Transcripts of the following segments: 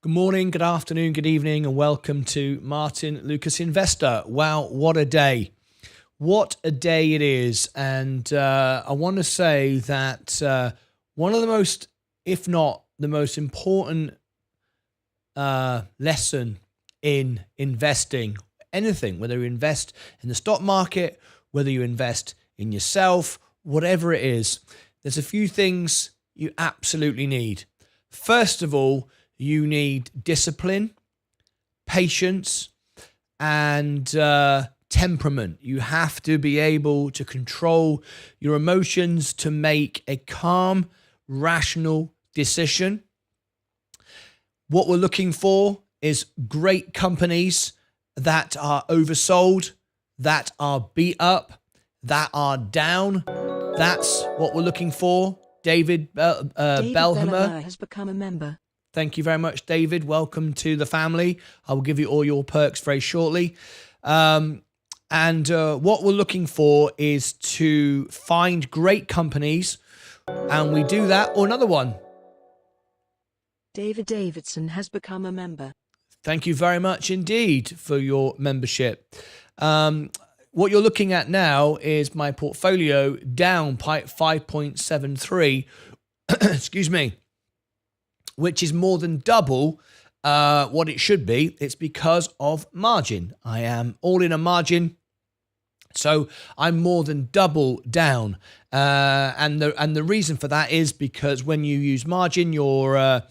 Good morning, good afternoon, good evening, and welcome to Martyn Lucas Investor. Wow, what a day. What a day it is. And I want to say that one of the most, if not the most important lesson in investing, anything, whether you invest in the stock market, whether you invest in yourself, whatever it is, there's a few things you absolutely need. First of all, you need discipline, patience, and temperament. You have to be able to control your emotions to make a calm, rational decision. What we're looking for is great companies that are oversold, that are beat up, that are down. That's what we're looking for. David Belhammer has become a member. Thank you very much, David. Welcome to the family. I will give you all your perks very shortly. And what we're looking for is to find great companies, and we do that. Or another one. David Davidson has become a member. Thank you very much indeed for your membership. What you're looking at now is my portfolio down by 5.73, excuse me, which is more than double what it should be. It's because of margin. I am all in a margin, so I'm more than double down. And the reason for that is because when you use margin, your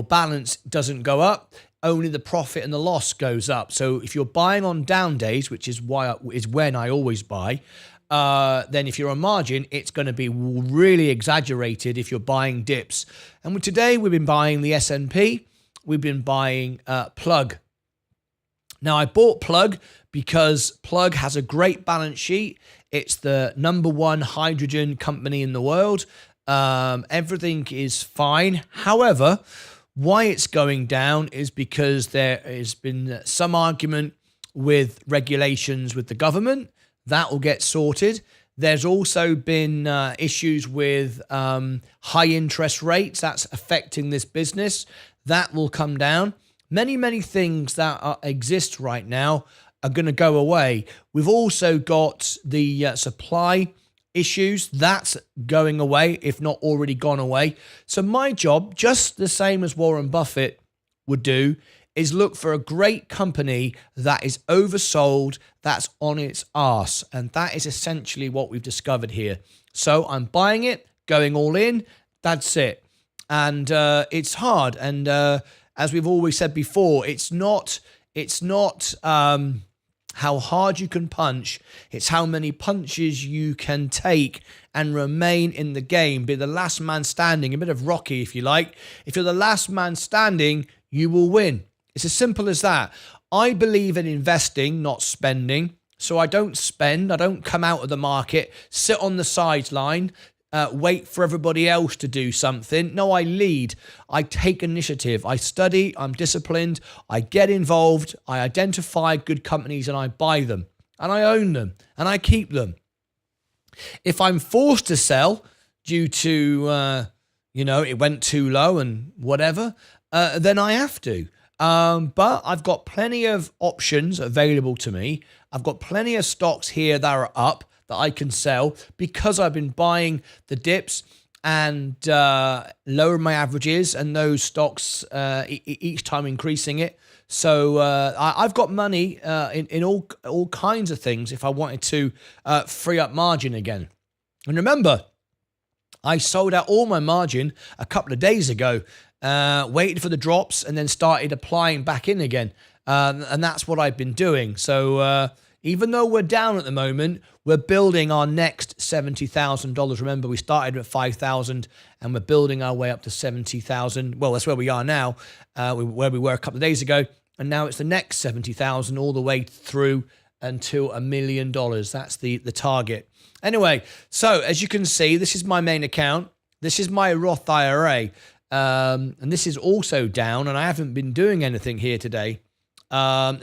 balance doesn't go up. Only the profit and the loss goes up. So if you're buying on down days, which is when I always buy, then if you're on margin, it's going to be really exaggerated if you're buying dips. And today we've been buying the S&P, we've been buying Plug. Now I bought Plug because Plug has a great balance sheet. It's the #1 hydrogen company in the world. Everything is fine. However, why it's going down is because there has been some argument with regulations with the government. That will get sorted. There's also been issues with high interest rates. That's affecting this business. That will come down. Many things that exist right now are going to go away. We've also got the supply issues. That's going away, if not already gone away. So my job, just the same as Warren Buffett would do, is look for a great company that is oversold, that's on its arse. And that is essentially what we've discovered here. So I'm buying it, going all in, that's it. And it's hard. And as we've always said before, it's not how hard you can punch, it's how many punches you can take and remain in the game. Be the last man standing, a bit of Rocky if you like. If you're the last man standing, you will win. It's as simple as that. I believe in investing, not spending. So I don't spend. I don't come out of the market, sit on the sideline, wait for everybody else to do something. No, I lead. I take initiative. I study. I'm disciplined. I get involved. I identify good companies and I buy them. And I own them. And I keep them. If I'm forced to sell due to, it went too low and whatever, then I have to. But I've got plenty of options available to me. I've got plenty of stocks here that are up that I can sell because I've been buying the dips and lowering my averages and those stocks each time increasing it. So I've got money in all kinds of things if I wanted to free up margin again. And remember, I sold out all my margin a couple of days ago. Waited for the drops and then started applying back in again. And that's what I've been doing. So even though we're down at the moment, we're building our next $70,000. Remember, we started at 5,000 and we're building our way up to 70,000. Well, that's where we are now, where we were a couple of days ago. And now it's the next 70,000 all the way through until $1 million. That's the target. Anyway, so as you can see, this is my main account. This is my Roth IRA. And this is also down, and I haven't been doing anything here today. So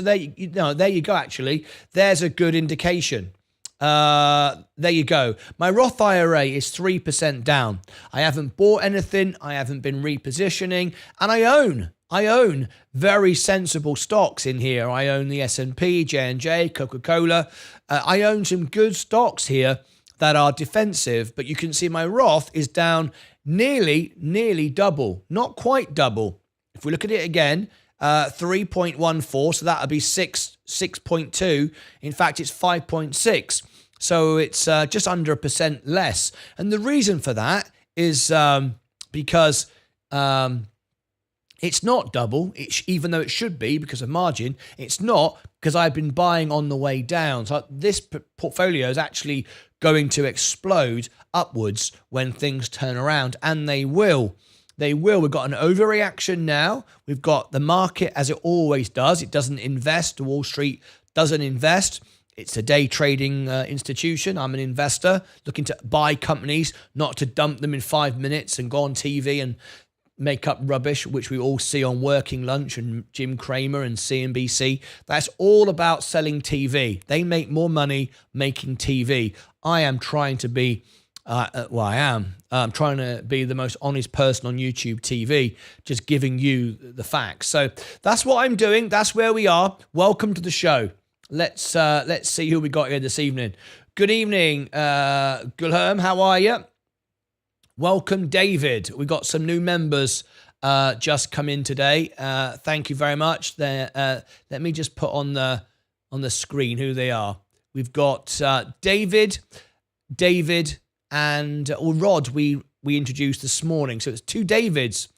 there you go. Actually, there's a good indication. There you go. My Roth IRA is 3% down. I haven't bought anything. I haven't been repositioning, and I own I own very sensible stocks in here. I own the S&P, J&J, Coca-Cola. I own some good stocks here that are defensive, but you can see my Roth is down nearly double, not quite double. If we look at it again, 3.14, so that would be 6.2. In fact, it's 5.6. So it's just under 1% less. And the reason for that is because it's not double, even though it should be because of margin. It's not, because I've been buying on the way down. So this portfolio is actually going to explode upwards when things turn around, and they will. They will. We've got an overreaction now. We've got the market as it always does. It doesn't invest. Wall Street doesn't invest. It's a day trading institution. I'm an investor looking to buy companies, not to dump them in 5 minutes and go on TV and make up rubbish, which we all see on Working Lunch and Jim Cramer and CNBC. That's all about selling TV. They make more money making TV. I am trying to be, I'm trying to be the most honest person on YouTube TV, just giving you the facts. So that's what I'm doing. That's where we are. Welcome to the show. Let's see who we got here this evening. Good evening, Gulherm. How are you? Welcome, David. We got some new members just come in today. Thank you very much. Let me just put on the screen who they are. We've got David, and Rod. We introduced this morning, so it's two Davids.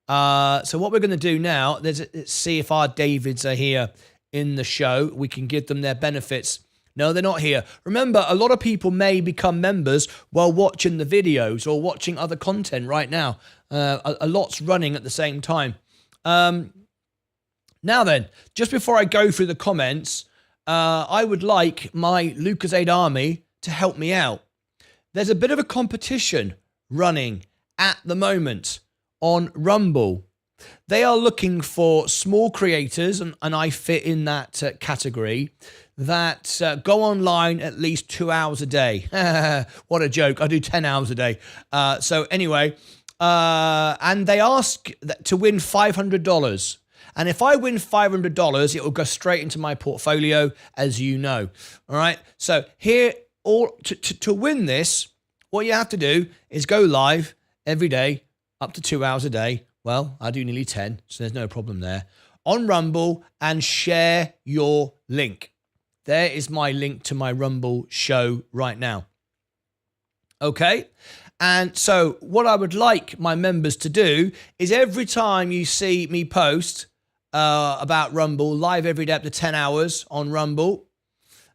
So what we're going to do now? Let's see if our Davids are here in the show. We can give them their benefits. No, they're not here. Remember, a lot of people may become members while watching the videos or watching other content right now. A lot's running at the same time. Now then, just before I go through the comments, I would like my Lucasade army to help me out. There's a bit of a competition running at the moment on Rumble. They are looking for small creators, and I fit in that category, that go online at least 2 hours a day. What a joke. I do 10 hours a day. So anyway, and they ask to win $500. And if I win $500, it will go straight into my portfolio, as you know. All right. So here, to win this, what you have to do is go live every day, up to 2 hours a day. Well, I do nearly 10, so there's no problem there. On Rumble, and share your link. There is my link to my Rumble show right now. Okay? And so what I would like my members to do is every time you see me post about Rumble, live every day up to 10 hours on Rumble,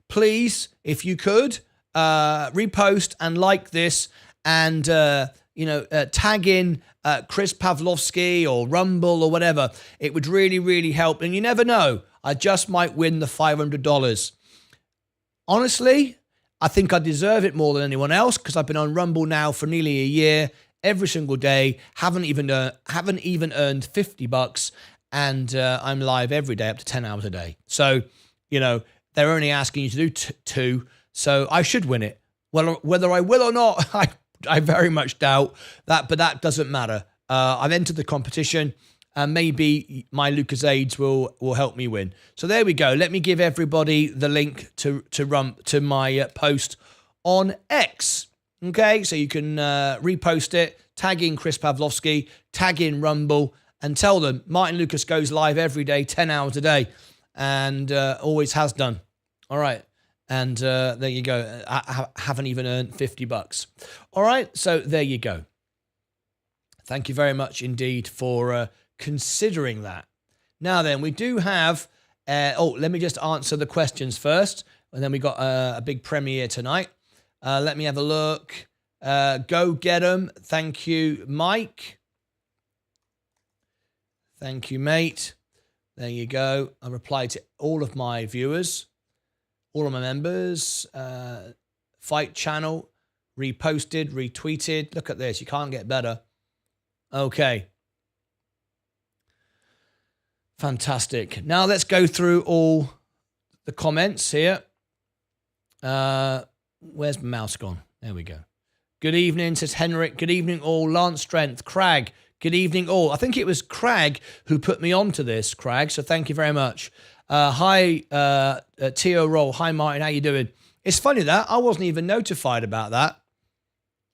please, if you could, repost and like this, and tag in Chris Pavlovsky or Rumble or whatever. It would really, really help. And you never know, I just might win the $500. Honestly, I think I deserve it more than anyone else, because I've been on Rumble now for nearly a year, every single day, haven't even earned $50, and I'm live every day up to 10 hours a day. So, they're only asking you to do two, so I should win it. Well, whether I will or not, I very much doubt that, but that doesn't matter. I've entered the competition, and maybe my Lucasades will help me win. So there we go. Let me give everybody the link to my post on X. Okay, so you can repost it, tag in Chris Pavlovsky, tag in Rumble, and tell them Martyn Lucas goes live every day, 10 hours a day, and always has done. All right. And there you go. I haven't even earned $50. All right. So there you go. Thank you very much indeed for considering that. Now then, we do have... let me just answer the questions first. And then we got a big premiere tonight. Let me have a look. Go get 'em. Thank you, Mike. Thank you, mate. There you go. I replied to all of my viewers. All of my members, Fight Channel, reposted, retweeted. Look at this. You can't get better. Okay. Fantastic. Now let's go through all the comments here. Where's my mouse gone? There we go. Good evening, says Henrik. Good evening all. Lance Strength, Crag. Good evening, all. I think it was Craig who put me onto this, Craig. So thank you very much. Hi, ETORO. Hi, Martyn. How you doing? It's funny that I wasn't even notified about that.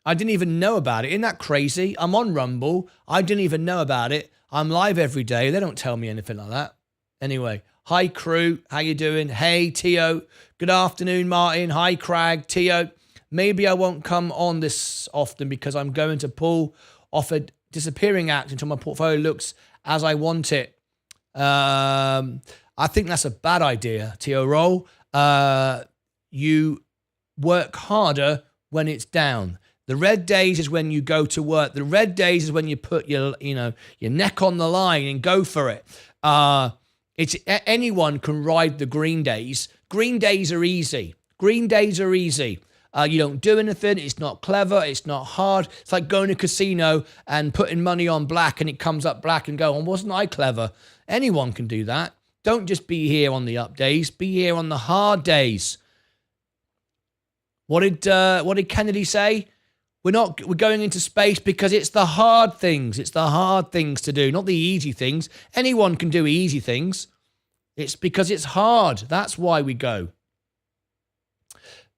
I didn't even know about it. Isn't that crazy? I'm on Rumble. I didn't even know about it. I'm live every day. They don't tell me anything like that. Anyway, hi, crew. How you doing? Hey, Tio. Good afternoon, Martyn. Hi, Craig. Tio. Maybe I won't come on this often because I'm going to pull off a disappearing act until my portfolio looks as I want it. I think that's a bad idea, ETORO. You work harder when it's down. The red days is when you go to work. The red days is when you put your neck on the line and go for it. Anyone can ride the green days. Green days are easy. Green days are easy. You don't do anything. It's not clever. It's not hard. It's like going to a casino and putting money on black and it comes up black and go, oh, wasn't I clever? Anyone can do that. Don't just be here on the up days. Be here on the hard days. What did Kennedy say? We're going into space because it's the hard things. It's the hard things to do, not the easy things. Anyone can do easy things. It's because it's hard. That's why we go.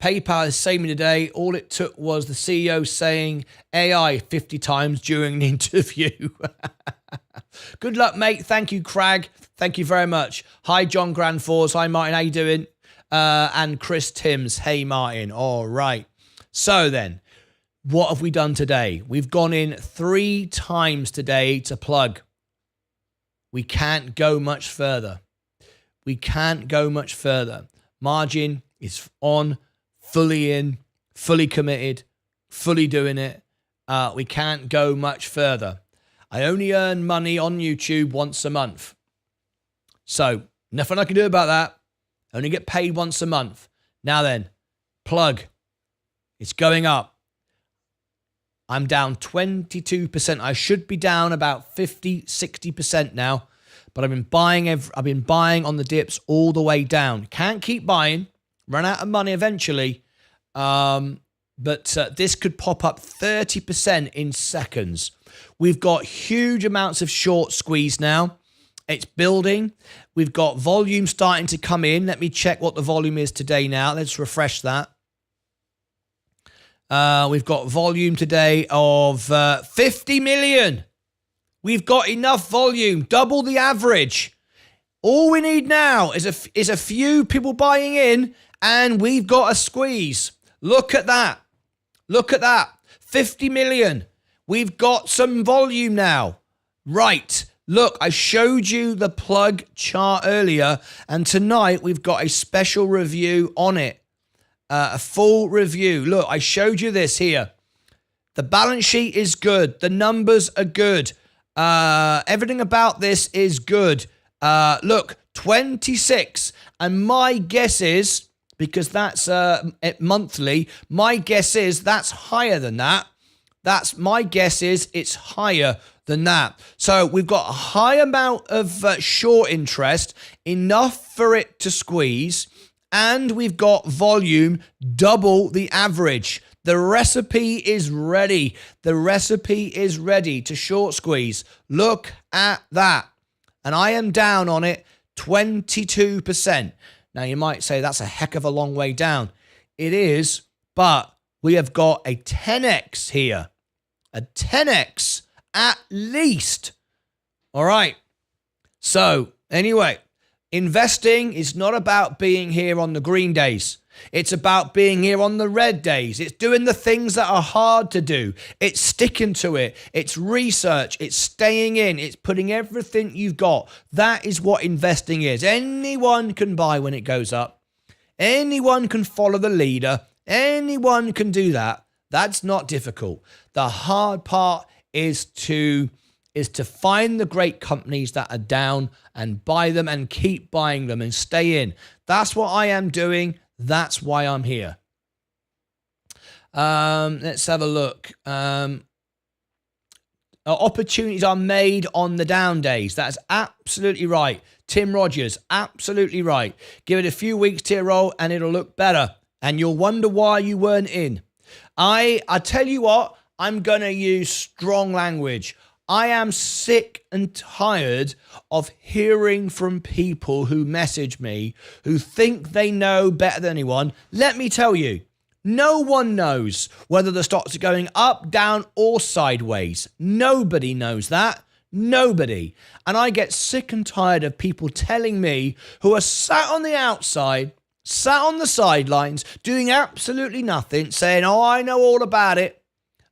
PayPal is saying today, all it took was the CEO saying AI 50 times during an interview. Good luck, mate. Thank you, Craig. Thank you very much. Hi, John Grandforce. Hi, Martyn. How you doing? And Chris Timms. Hey, Martyn. All right. So then, what have we done today? We've gone in 3 times today to plug. We can't go much further. We can't go much further. Margin is on. Fully in, fully committed, fully doing it. We can't go much further. I only earn money on YouTube once a month. So, nothing I can do about that. I only get paid once a month. Now then, plug. It's going up. I'm down 22%. I should be down about 50, 60% now. But I've been buying on the dips all the way down. Can't keep buying. Run out of money eventually, but this could pop up 30% in seconds. We've got huge amounts of short squeeze now. It's building. We've got volume starting to come in. Let me check what the volume is today now. Let's refresh that. We've got volume today of 50 million. We've got enough volume, double the average. All we need now is a few people buying in, and we've got a squeeze. Look at that. Look at that. 50 million. We've got some volume now. Right. Look, I showed you the plug chart earlier, and tonight we've got a special review on it. A full review. Look, I showed you this here. The balance sheet is good. The numbers are good. Everything about this is good. Look, 26. And my guess is, because that's monthly, my guess is that's higher than that. My guess is it's higher than that. So we've got a high amount of short interest, enough for it to squeeze, and we've got volume double the average. The recipe is ready. The recipe is ready to short squeeze. Look at that. And I am down on it 22%. Now, you might say that's a heck of a long way down. It is, but we have got a 10x here. A 10x at least. All right. So, anyway, investing is not about being here on the green days. It's about being here on the red days. It's doing the things that are hard to do. It's sticking to it. It's research. It's staying in. It's putting everything you've got. That is what investing is. Anyone can buy when it goes up. Anyone can follow the leader. Anyone can do that. That's not difficult. The hard part is to find the great companies that are down and buy them and keep buying them and stay in. That's what I am doing. That's why I'm here. Let's have a look. Opportunities are made on the down days. That's absolutely right. Tim Rogers, absolutely right. Give it a few weeks, ETORO, and it'll look better. And you'll wonder why you weren't in. I tell you what, I'm going to use strong language. I am sick and tired of hearing from people who message me who think they know better than anyone. Let me tell you, no one knows whether the stocks are going up, down, or sideways. Nobody knows that. Nobody. And I get sick and tired of people telling me who are sat on the outside, sat on the sidelines, doing absolutely nothing, saying, oh, I know all about it.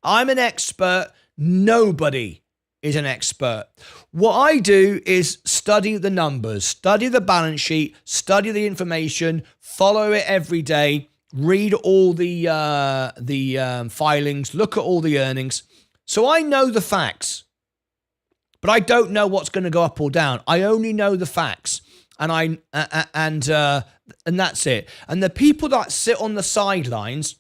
I'm an expert. Nobody is an expert. What I do is study the numbers, study the balance sheet, study the information, follow it every day, read all the filings, look at all the earnings. So I know the facts, but I don't know what's going to go up or down. I only know the facts, and that's it. And the people that sit on the sidelines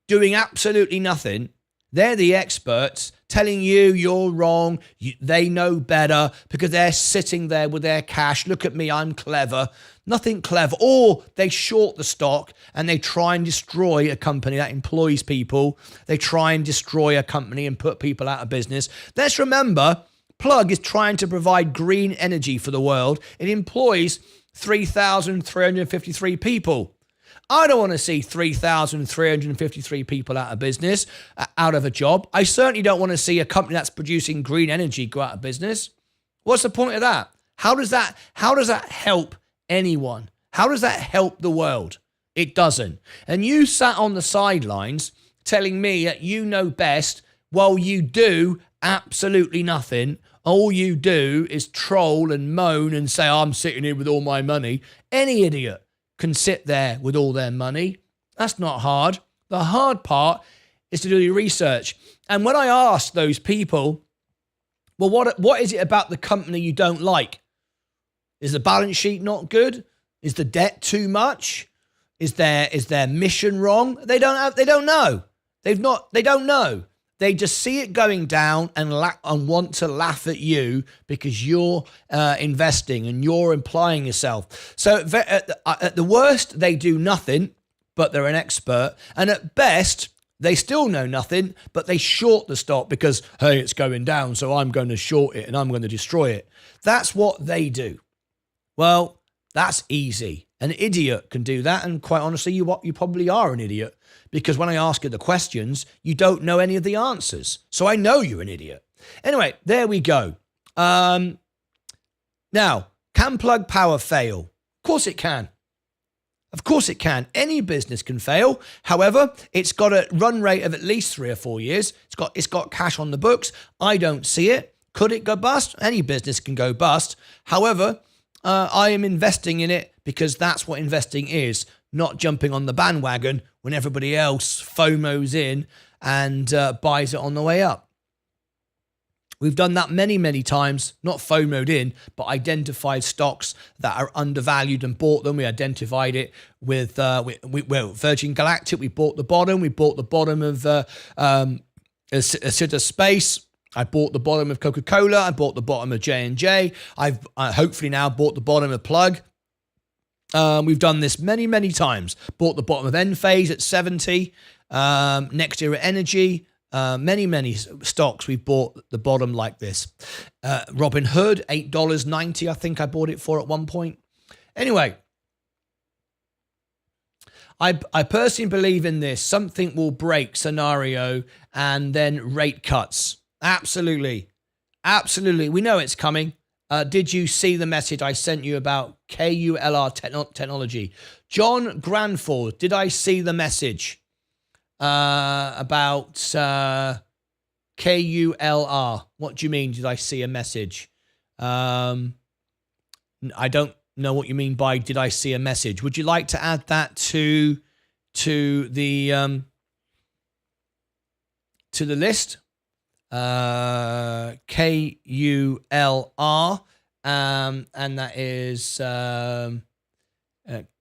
doing absolutely nothing, they're the experts telling you you're wrong. They know better because they're sitting there with their cash. Look at me, I'm clever. Nothing clever. Or they short the stock and they try and destroy a company that employs people. They try and destroy a company and put people out of business. Let's remember, Plug is trying to provide green energy for the world. It employs 3,353 people. I don't want to see 3,353 people out of business, out of a job. I certainly don't want to see a company that's producing green energy go out of business. What's the point of that? How does that help anyone? How does that help the world? It doesn't. And you sat on the sidelines telling me that you know best while you do absolutely nothing. All you do is troll and moan and say, I'm sitting here with all my money. Any idiot can sit there with all their money. That's not hard. The hard part is to do your research. And when I ask those people, well, what is it about the company you don't like? Is the balance sheet not good? Is the debt too much? Is their mission wrong? They don't know. They don't know. They just see it going down and want to laugh at you because you're investing and you're implying yourself. So at the worst, they do nothing, but they're an expert. And at best, they still know nothing, but they short the stock because, hey, it's going down, so I'm going to short it and I'm going to destroy it. That's what they do. Well, that's easy. An idiot can do that. And quite honestly, you probably are an idiot. Because when I ask you the questions, you don't know any of the answers. So I know you're an idiot. Anyway, there we go. Now, can Plug Power fail? Of course it can. Of course it can. Any business can fail. However, it's got a run rate of at least 3 or 4 years. It's got cash on the books. I don't see it. Could it go bust? Any business can go bust. However, I am investing in it because that's what investing is. Not jumping on the bandwagon when everybody else FOMOs in and buys it on the way up. We've done that many, many times, not FOMOed in, but identified stocks that are undervalued and bought them. We identified it with Virgin Galactic. We bought the bottom. We bought the bottom of Asida Space. I bought the bottom of Coca-Cola. I bought the bottom of J&J. I've hopefully now bought the bottom of Plug. We've done this many, many times. Bought the bottom of Enphase at 70. Next Era Energy. Many stocks we've bought the bottom like this. Robinhood, $8.90. I think I bought it for at one point. Anyway, I personally believe in this. Something will break scenario and then rate cuts. Absolutely. Absolutely. We know it's coming. Did you see the message I sent you about KULR technology? John Granford, did I see the message about KULR? What do you mean, did I see a message? I don't know what you mean by did I see a message. Would you like to add that to the list? KULR, and that is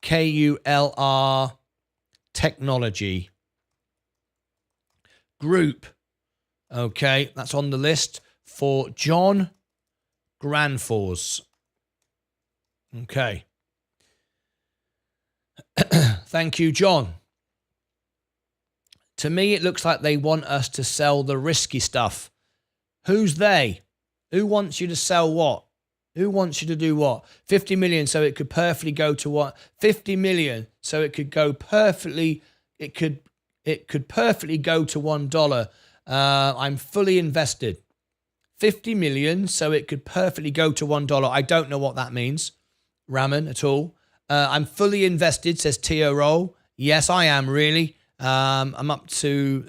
KULR Technology Group. Okay, that's on the list for John Granfors. Okay. Thank you, John. To me, it looks like they want us to sell the risky stuff. Who's they? Who wants you to sell what? Who wants you to do what? 50 million so it could perfectly go to what? 50 million so it could go perfectly, it could perfectly go to $1. I'm fully invested. 50 million so it could perfectly go to $1. I don't know what that means, Raman, at all. I'm fully invested, says ETORO. Yes, I am really. I'm up to,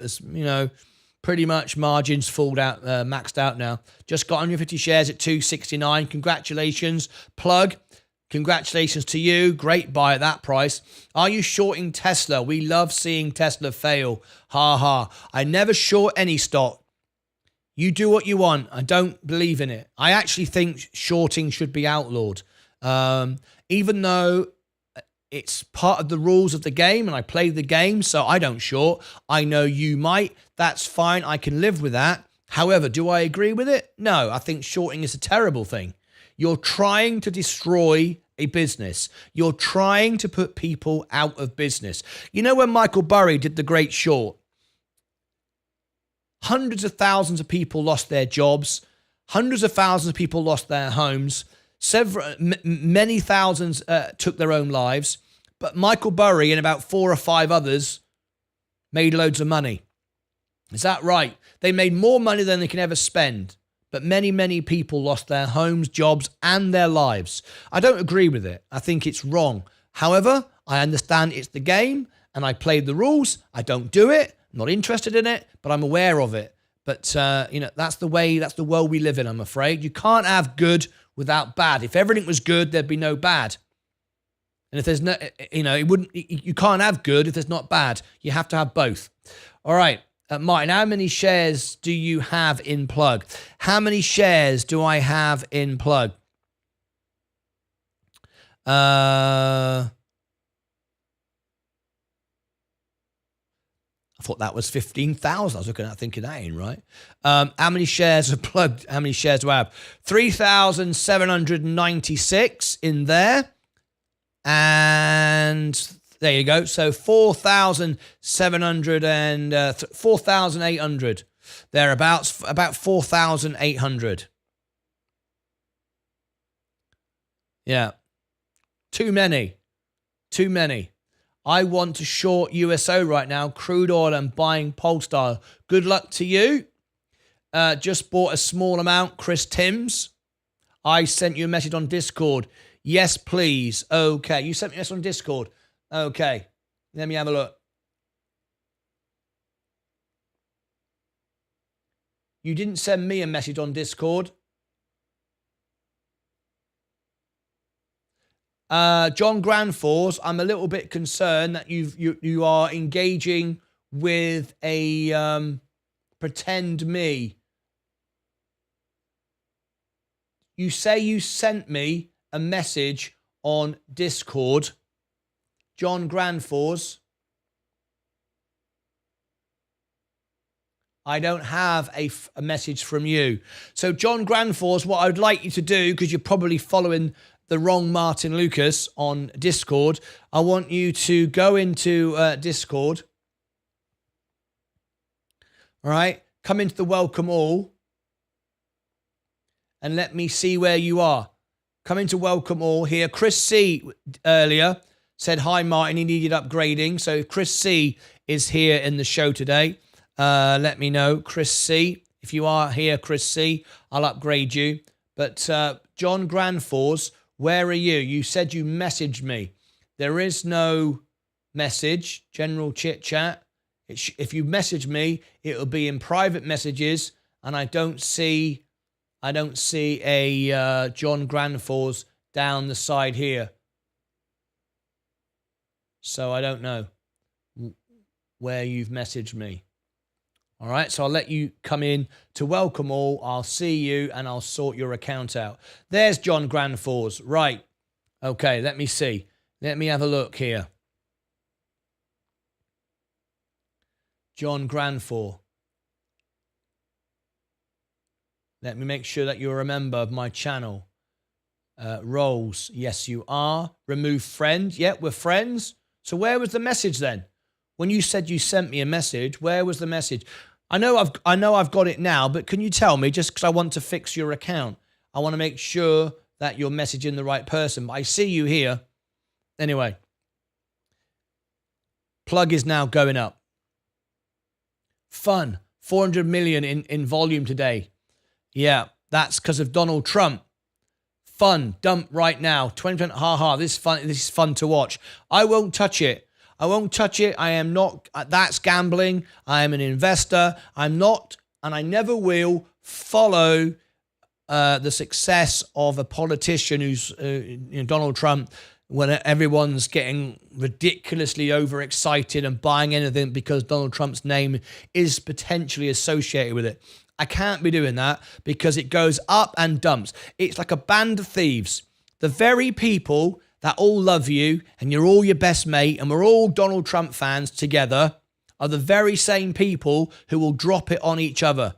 pretty much margins full out, maxed out now. Just got 150 shares at 269. Congratulations, Plug. Congratulations to you. Great buy at that price. Are you shorting Tesla? We love seeing Tesla fail. Ha ha. I never short any stock. You do what you want. I don't believe in it. I actually think shorting should be outlawed. Even though it's part of the rules of the game and I play the game, so I don't short. I know you might. That's fine. I can live with that. However, do I agree with it? No, I think shorting is a terrible thing. You're trying to destroy a business. You're trying to put people out of business. You know when Michael Burry did the great short? Hundreds of thousands of people lost their jobs. Hundreds of thousands of people lost their homes. Many thousands took their own lives. But Michael Burry and about 4 or 5 others made loads of money. Is that right? They made more money than they can ever spend. But many, many people lost their homes, jobs, and their lives. I don't agree with it. I think it's wrong. However, I understand it's the game and I played the rules. I don't do it. I'm not interested in it, but I'm aware of it. But, that's the world we live in, I'm afraid. You can't have good without bad. If everything was good, there'd be no bad. And if there's no, you can't have good if there's not bad. You have to have both. All right. Martyn, how many shares do you have in Plug? How many shares do I have in Plug? I thought that was 15,000. I was looking at thinking that ain't right. How many shares are plugged? How many shares do I have? 3,796 in there. And there you go. So 4,700 and 4,800. Thereabouts, about 4,800. Yeah. Too many. I want to short USO right now, crude oil and buying Polestar. Good luck to you. Just bought a small amount, Chris Timms. I sent you a message on Discord. Yes, please. Okay. You sent me a message on Discord. Okay. Let me have a look. You didn't send me a message on Discord. John Granforce, I'm a little bit concerned that you are engaging with a pretend me. You say you sent me a message on Discord. John Granforce. I don't have a message from you. So John Granforce, what I'd like you to do, because you're probably following the wrong Martyn Lucas on Discord, I want you to go into Discord. All right. Come into the welcome all. And let me see where you are. Come into welcome all here. Chris C earlier said, hi, Martyn, he needed upgrading. So Chris C is here in the show today. Let me know, Chris C. If you are here, Chris C, I'll upgrade you. But John Granforce, where are you? You said you messaged me. There is no message, general chit chat. If you message me, it'll be in private messages, and I don't see a John Granforce down the side here. So I don't know where you've messaged me. All right, so I'll let you come in to welcome all. I'll see you and I'll sort your account out. There's John Granforce. Right. Okay, let me see. Let me have a look here. John Granforce. Let me make sure that you're a member of my channel. Roles. Yes, you are. Remove friend. Yeah, we're friends. So where was the message then? When you said you sent me a message, where was the message? I know I've got it now, but can you tell me, just because I want to fix your account, I want to make sure that you're messaging the right person. But I see you here. Anyway, plug is now going up. Fun. 400 million in volume today. Yeah, that's because of Donald Trump. Fun. Dump right now. 20%. Ha. This is fun to watch. I won't touch it. I won't touch it. I am not. That's gambling. I am an investor. I'm not, and I never will follow the success of a politician who's Donald Trump, when everyone's getting ridiculously overexcited and buying anything because Donald Trump's name is potentially associated with it. I can't be doing that because it goes up and dumps. It's like a band of thieves. The very people that all love you and you're all your best mate and we're all Donald Trump fans together are the very same people who will drop it on each other.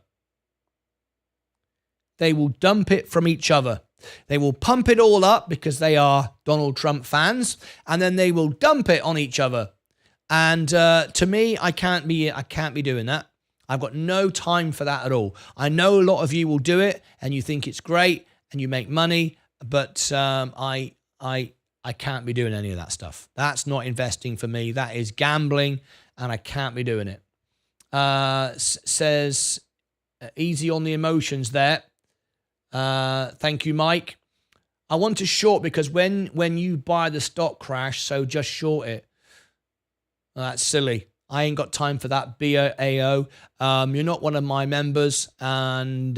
They will dump it from each other. They will pump it all up because they are Donald Trump fans, and then they will dump it on each other. And to me, I can't be doing that. I've got no time for that at all. I know a lot of you will do it, and you think it's great, and you make money, but I can't be doing any of that stuff. That's not investing for me. That is gambling, and I can't be doing it. Says easy on the emotions there. Thank you, Mike. I want to short because when you buy the stock crash, so just short it. That's silly. I ain't got time for that, BAO. You're not one of my members, and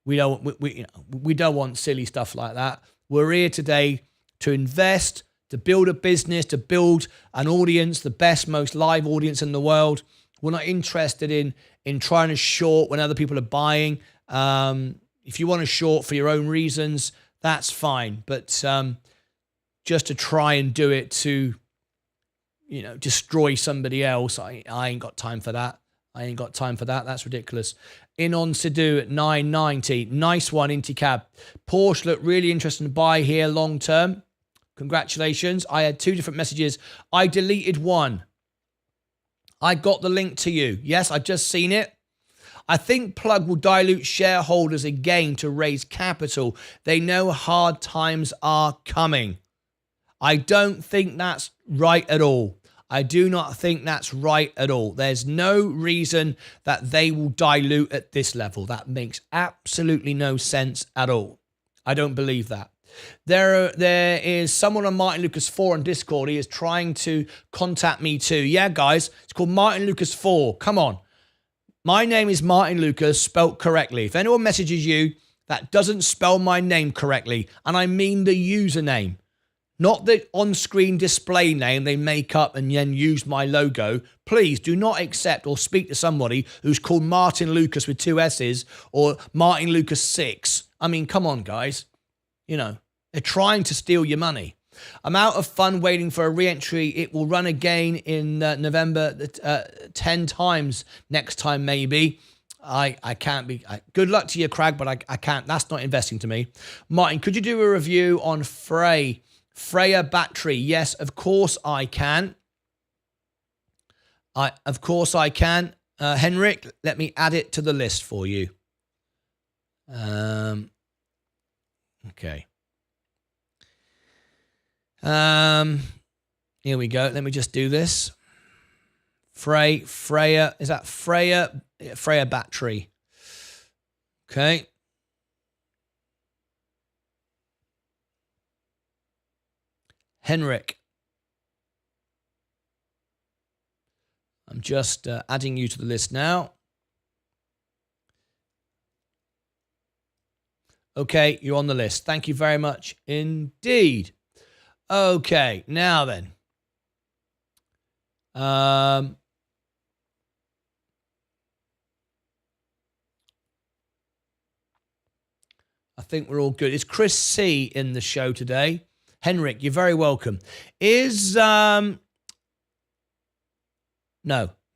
we don't want silly stuff like that. We're here today to invest, to build a business, to build an audience, the best, most live audience in the world. We're not interested in trying to short when other people are buying. If you want to short for your own reasons, that's fine. But just to try and do it to, destroy somebody else, I ain't got time for that. That's ridiculous. In on Sidhu at 990. Nice one, Inticab. Porsche look really interesting to buy here long term. Congratulations. I had 2 different messages. I deleted one. I got the link to you. Yes, I've just seen it. I think Plug will dilute shareholders again to raise capital. They know hard times are coming. I don't think that's right at all. I do not think that's right at all. There's no reason that they will dilute at this level. That makes absolutely no sense at all. I don't believe that. There is someone on Martyn Lucas 4 on Discord. He is trying to contact me too. Yeah, guys, it's called Martyn Lucas 4. Come on. My name is Martyn Lucas, spelt correctly. If anyone messages you that doesn't spell my name correctly, and I mean the username, not the on-screen display name they make up and then use my logo, please do not accept or speak to somebody who's called Martyn Lucas with 2 S's or Martyn Lucas 6. I mean, come on, guys. They're trying to steal your money. I'm out of fun waiting for a re-entry. It will run again in November 10 times next time, maybe. I can't be. Good luck to you, Crag, but I can't. That's not investing to me. Martin, could you do a review on Freya battery? Yes, of course I can. Of course I can. Henrik, let me add it to the list for you. Okay. Here we go. Let me just do this. Freya, is that Freya? Freya battery. Okay. Henrik. I'm just adding you to the list now. Okay, you're on the list. Thank you very much indeed. Okay, now then. I think we're all good. Is Chris C in the show today? Henrik, you're very welcome. No,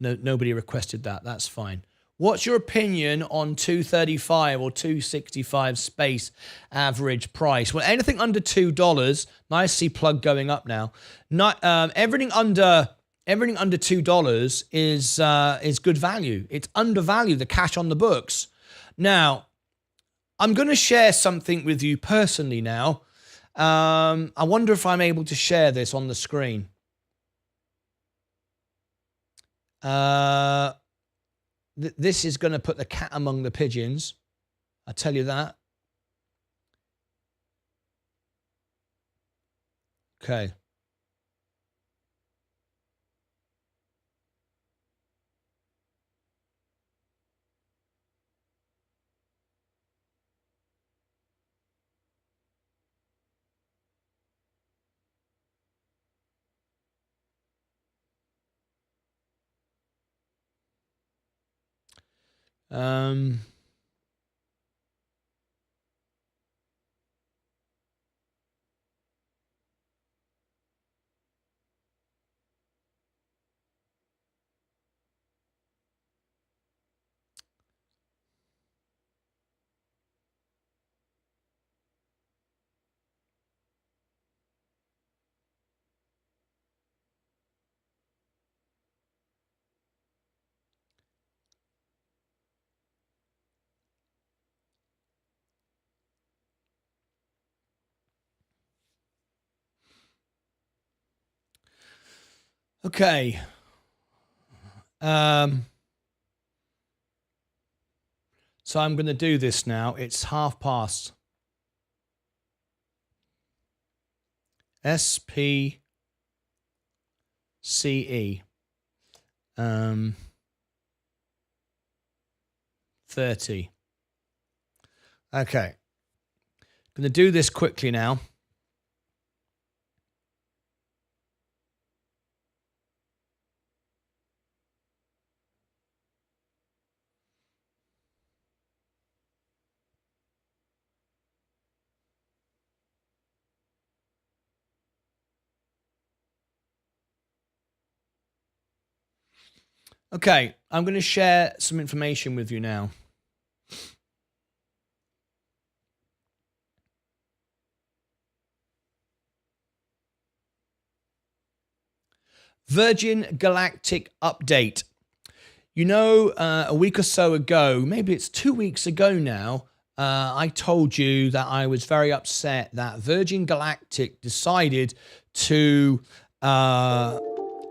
nobody requested that. That's fine. What's your opinion on 235 or 265 space average price? Well, anything under $2, nice to see Plug going up now. Not everything under everything under $2 is good value. It's undervalued, the cash on the books. Now, I'm going to share something with you personally now. I wonder if I'm able to share this on the screen. This is going to put the cat among the pigeons. I tell you that. Okay. Okay. So I'm going to do this now. It's past. SPCE. 30. Okay. Going to do this quickly now. Okay, I'm going to share some information with you now. Virgin Galactic update. You know, a week or so ago, maybe it's 2 weeks ago now, I told you that I was very upset that Virgin Galactic decided to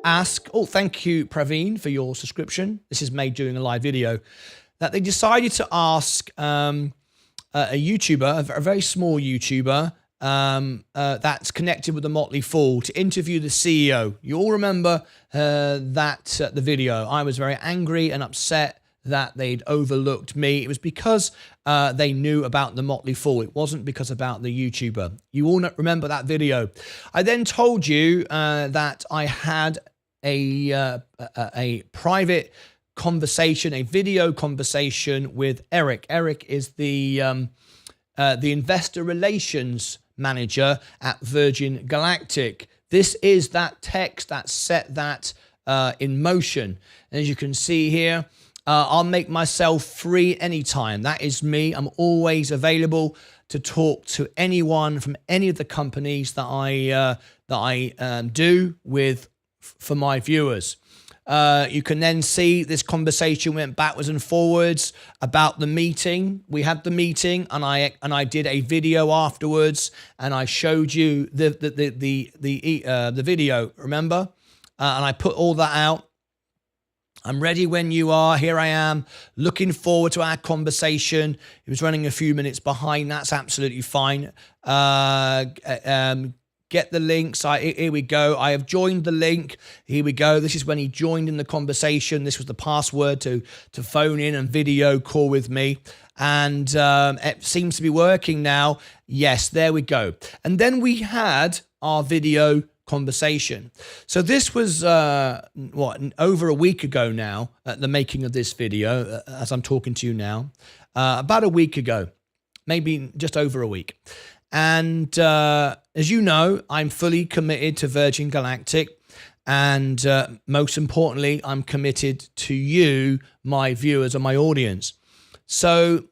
ask, oh, thank you, Praveen, for your subscription. This is made during a live video. That they decided to ask a YouTuber, a very small YouTuber, that's connected with the Motley Fool to interview the CEO. You all remember the video. I was very angry and upset that they'd overlooked me. It was because they knew about the Motley Fool. It wasn't because about the YouTuber. You all remember that video. I then told you that I had a private conversation, a video conversation with Eric. Eric is the investor relations manager at Virgin Galactic. This is that text that set that in motion. And as you can see here, I'll make myself free anytime. That is me. I'm always available to talk to anyone from any of the companies that I do with for my viewers. You can then see this conversation went backwards and forwards about the meeting. We had the meeting, and I did a video afterwards, and I showed you the video. Remember, and I put all that out. I'm ready when you are. Here I am, looking forward to our conversation. It was running a few minutes behind. That's absolutely fine. Get the links. Here we go. I have joined the link. Here we go. This is when he joined in the conversation. This was the password to phone in and video call with me. And it seems to be working now. Yes, there we go. And then we had our video conversation. So this was over a week ago now, at the making of this video, as I'm talking to you now, about a week ago, maybe just over a week. And as you know, I'm fully committed to Virgin Galactic, and most importantly, I'm committed to you, my viewers and my audience. So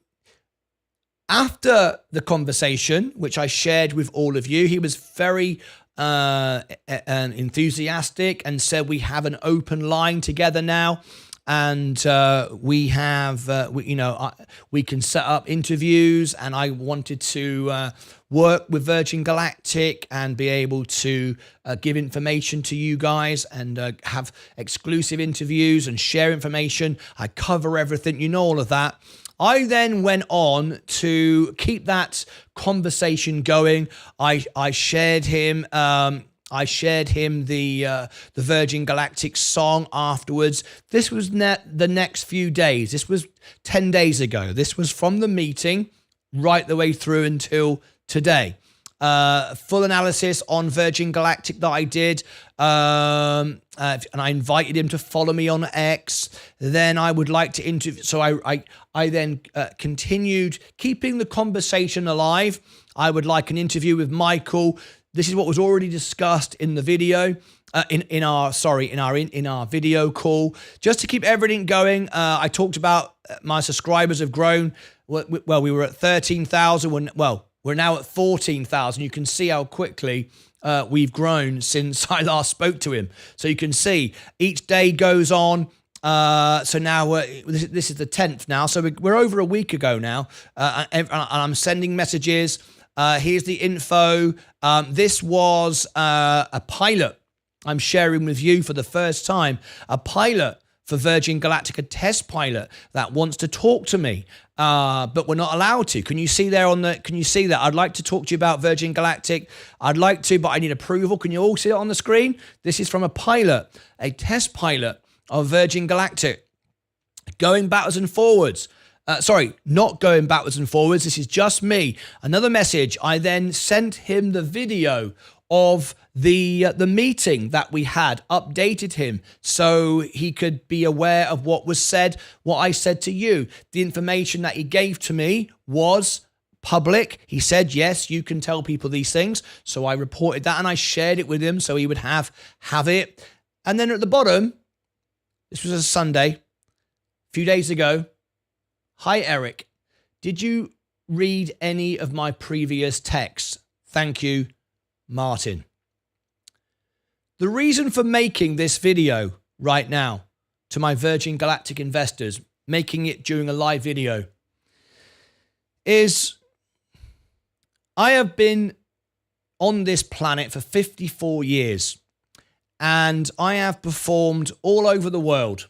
after the conversation, which I shared with all of you, he was very and enthusiastic and said we have an open line together now. And we have, we can set up interviews, and I wanted to work with Virgin Galactic and be able to give information to you guys and have exclusive interviews and share information. I cover everything, you know, all of that. I then went on to keep that conversation going. I shared him. I shared him the Virgin Galactic song afterwards. This was the next few days. This was 10 days ago. This was from the meeting right the way through until today. Full analysis on Virgin Galactic that I did. And I invited him to follow me on X. Then I would like to interview. So I then continued keeping the conversation alive. I would like an interview with Michael. This is what was already discussed in the video, in our video call. Just to keep everything going, I talked about my subscribers have grown. Well, we were at 13,000. We're now at 14,000. You can see how quickly we've grown since I last spoke to him. So you can see each day goes on. So now this is the 10th now. So we're over a week ago now, and I'm sending messages. Here's the info. This was a pilot I'm sharing with you for the first time. A pilot for Virgin Galactic, a test pilot that wants to talk to me, but we're not allowed to. Can you see there can you see that? I'd like to talk to you about Virgin Galactic. I'd like to, but I need approval. Can you all see it on the screen? This is from a pilot, a test pilot of Virgin Galactic, going backwards and forwards. Not going backwards and forwards. This is just me. Another message. I then sent him the video of the meeting that we had, updated him so he could be aware of what was said, what I said to you. The information that he gave to me was public. He said, yes, you can tell people these things. So I reported that and I shared it with him so he would have it. And then at the bottom, this was a Sunday, a few days ago. Hi, Eric. Did you read any of my previous texts? Thank you, Martin. The reason for making this video right now to my Virgin Galactic investors, making it during a live video, is I have been on this planet for 54 years and I have performed all over the world.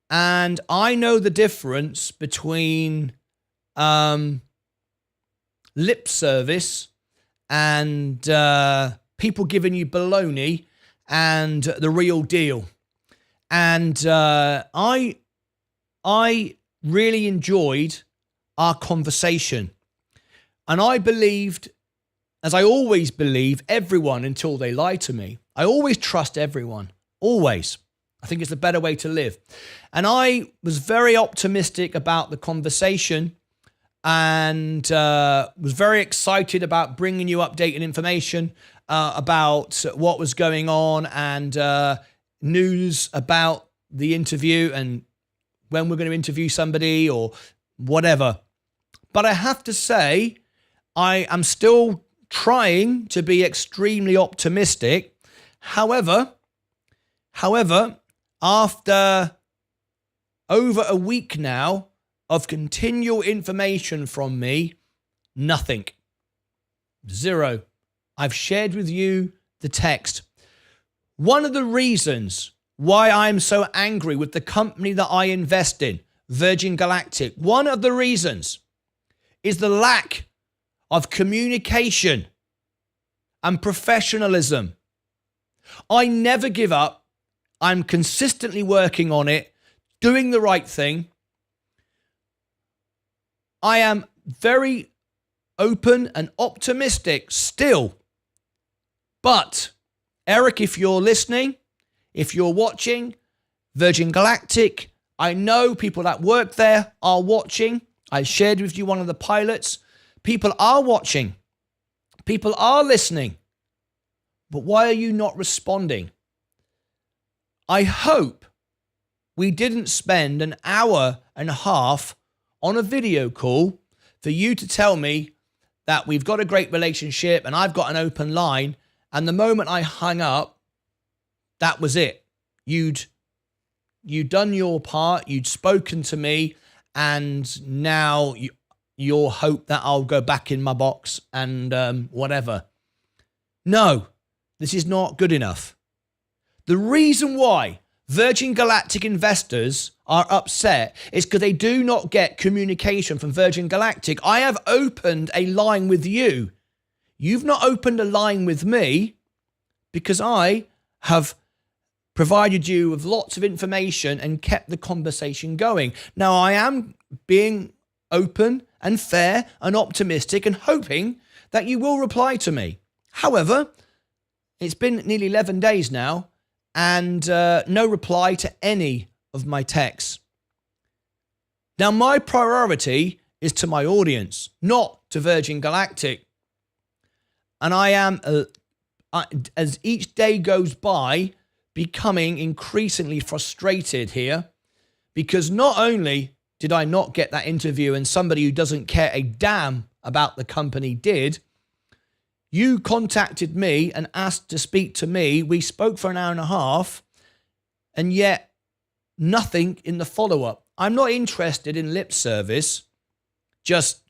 And I know the difference between lip service and people giving you baloney and the real deal. And I really enjoyed our conversation. And I believed, as I always believe, everyone until they lie to me. I always trust everyone, always. I think it's the better way to live. And I was very optimistic about the conversation and was very excited about bringing you updated information about what was going on and news about the interview and when we're going to interview somebody or whatever. But I have to say, I am still trying to be extremely optimistic. However, after over a week now of continual information from me, nothing. Zero. I've shared with you the text. One of the reasons why I'm so angry with the company that I invest in, Virgin Galactic, one of the reasons is the lack of communication and professionalism. I never give up. I'm consistently working on it, doing the right thing. I am very open and optimistic still. But, Eric, if you're listening, if you're watching, Virgin Galactic, I know people that work there are watching. I shared with you one of the pilots. People are watching. People are listening. But why are you not responding? I hope we didn't spend an hour and a half on a video call for you to tell me that we've got a great relationship and I've got an open line And the moment I hung up, that was it. You'd done your part, you'd spoken to me, and now you'll hope that I'll go back in my box and whatever. No, this is not good enough. The reason why Virgin Galactic investors are upset is because they do not get communication from Virgin Galactic. I have opened a line with you. You've not opened a line with me because I have provided you with lots of information and kept the conversation going. Now, I am being open and fair and optimistic and hoping that you will reply to me. However, it's been nearly 11 days now and no reply to any of my texts. Now, my priority is to my audience, not to Virgin Galactic. And I am, as each day goes by, becoming increasingly frustrated here because not only did I not get that interview and somebody who doesn't care a damn about the company did, you contacted me and asked to speak to me. We spoke for an hour and a half, and yet nothing in the follow-up. I'm not interested in lip service, just,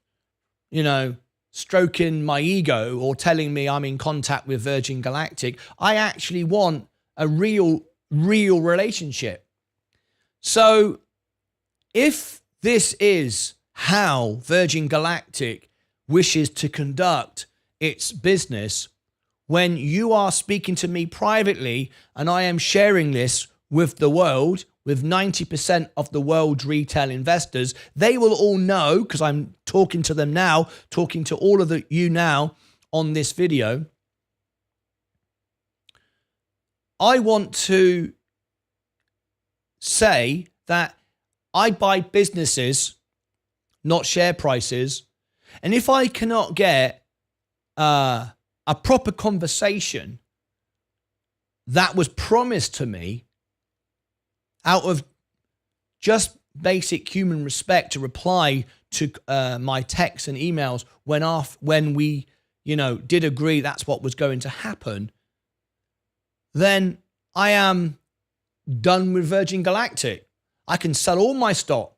stroking my ego or telling me I'm in contact with Virgin Galactic. I actually want a real relationship. So if this is how Virgin Galactic wishes to conduct its business, when you are speaking to me privately and I am sharing this with the world, with 90% of the world's retail investors, they will all know, because I'm talking to them now, talking to all of you now on this video. I want to say that I buy businesses, not share prices. And if I cannot get a proper conversation that was promised to me out of just basic human respect to reply to my texts and emails when we, did agree that's what was going to happen, then I am done with Virgin Galactic. I can sell all my stock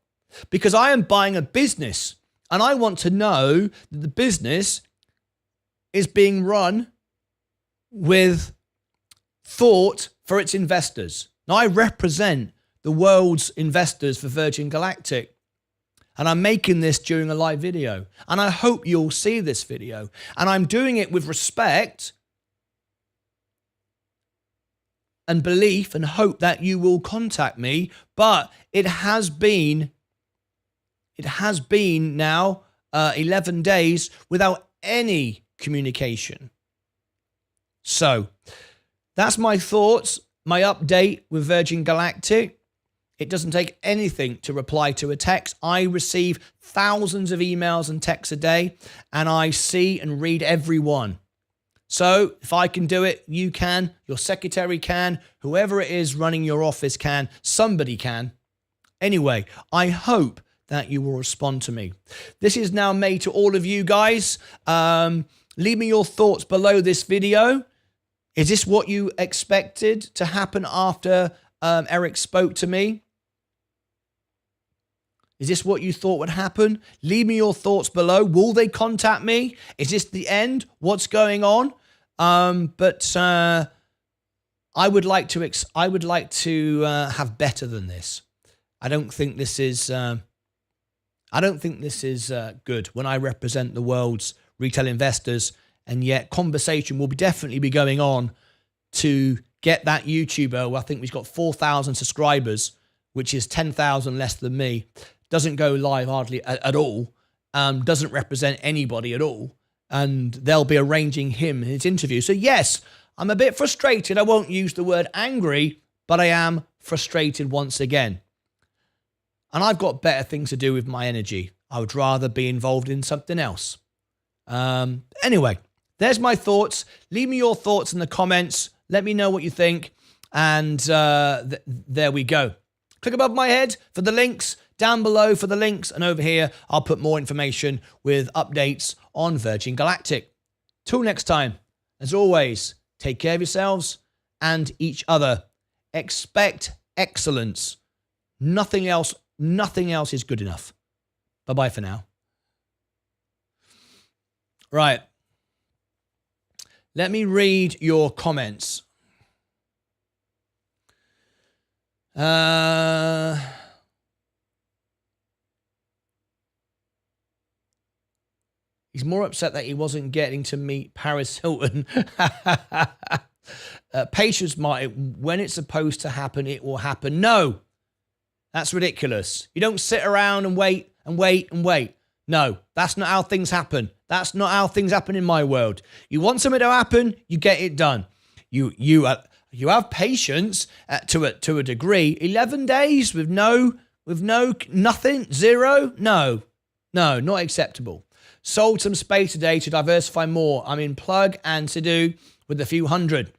because I am buying a business and I want to know that the business is being run with thought for its investors. Now, I represent the world's investors for Virgin Galactic, and I'm making this during a live video, and I hope you'll see this video, and I'm doing it with respect and belief and hope that you will contact me. But it has been now 11 days without any communication. So that's my thoughts, my update with Virgin Galactic. It doesn't take anything to reply to a text. I receive thousands of emails and texts a day, and I see and read every one. So if I can do it, you can, your secretary can, whoever it is running your office can, somebody can. Anyway, I hope that you will respond to me. This is now made to all of you guys. Leave me your thoughts below this video. Is this what you expected to happen after Eric spoke to me? Is this what you thought would happen? Leave me your thoughts below. Will they contact me? Is this the end? What's going on? But I would like to have better than this. I don't think this is good when I represent the world's retail investors, and yet conversation will definitely be going on to get that YouTuber. I think he's got 4,000 subscribers, which is 10,000 less than me. Doesn't go live hardly at all. Doesn't represent anybody at all. And they'll be arranging him his interview. So yes, I'm a bit frustrated. I won't use the word angry, but I am frustrated once again. And I've got better things to do with my energy. I would rather be involved in something else. Anyway, there's my thoughts. Leave me your thoughts in the comments. Let me know what you think. And there we go. Click above my head for the links, down below for the links, and over here I'll put more information with updates on Virgin Galactic. Till next time, as always, Take care of yourselves and each other. Expect excellence. Nothing else is good enough. Bye-bye for now. Right. Let me read your comments. He's more upset that he wasn't getting to meet Paris Hilton. Patience, Martin. When it's supposed to happen, it will happen. No, that's ridiculous. You don't sit around and wait and wait and wait. No, that's not how things happen. That's not how things happen in my world. You want something to happen, you get it done. You have patience to a degree. 11 days with nothing, zero. No, not acceptable. Sold some space today to diversify more. I'm in plug and to do with a few hundred.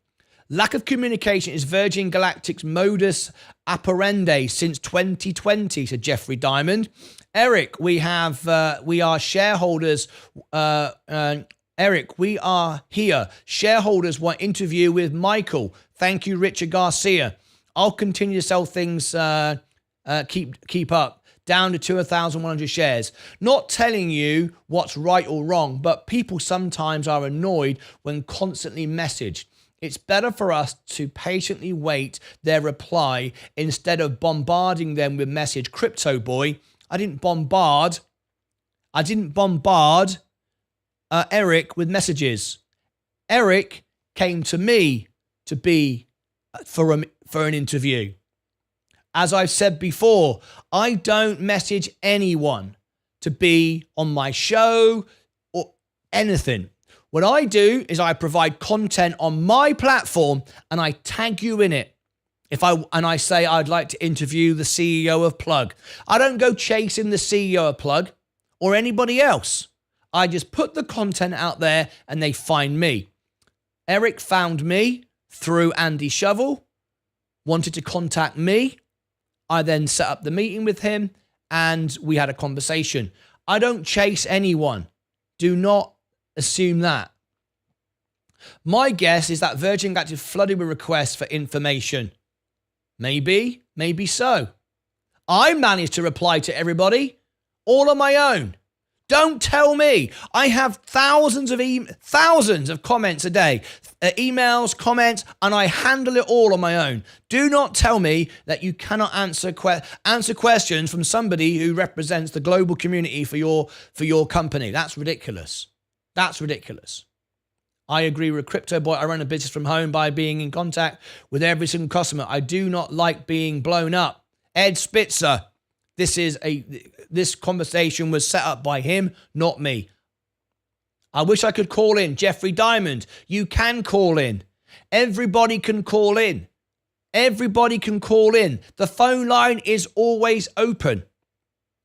Lack of communication is Virgin Galactic's modus operandi since 2020, said Jeffrey Diamond. Eric, we are shareholders. Eric, we are here. Shareholders want interview with Michael. Thank you, Richard Garcia. I'll continue to sell things. Keep up. Down to 2,100 shares. Not telling you what's right or wrong, but people sometimes are annoyed when constantly messaged. It's better for us to patiently wait their reply instead of bombarding them with message. Crypto boy, I didn't bombard Eric with messages. Eric came to me to be for an interview. As I've said before, I don't message anyone to be on my show or anything. What I do is I provide content on my platform and I tag you in it. I say I'd like to interview the CEO of Plug. I don't go chasing the CEO of Plug or anybody else. I just put the content out there and they find me. Eric found me through Andy Shovel, wanted to contact me. I then set up the meeting with him and we had a conversation. I don't chase anyone. Do not assume that. My guess is that Virgin Galactic flooded with requests for information. Maybe so. I managed to reply to everybody all on my own. Don't tell me. I have thousands of comments a day, emails, comments, and I handle it all on my own. Do not tell me that you cannot answer questions from somebody who represents the global community for your company. That's ridiculous. That's ridiculous. I agree with Crypto Boy. I run a business from home by being in contact with every single customer. I do not like being blown up. Ed Spitzer. This conversation was set up by him, not me. I wish I could call in. Jeffrey Diamond, you can call in. Everybody can call in. Everybody can call in. The phone line is always open.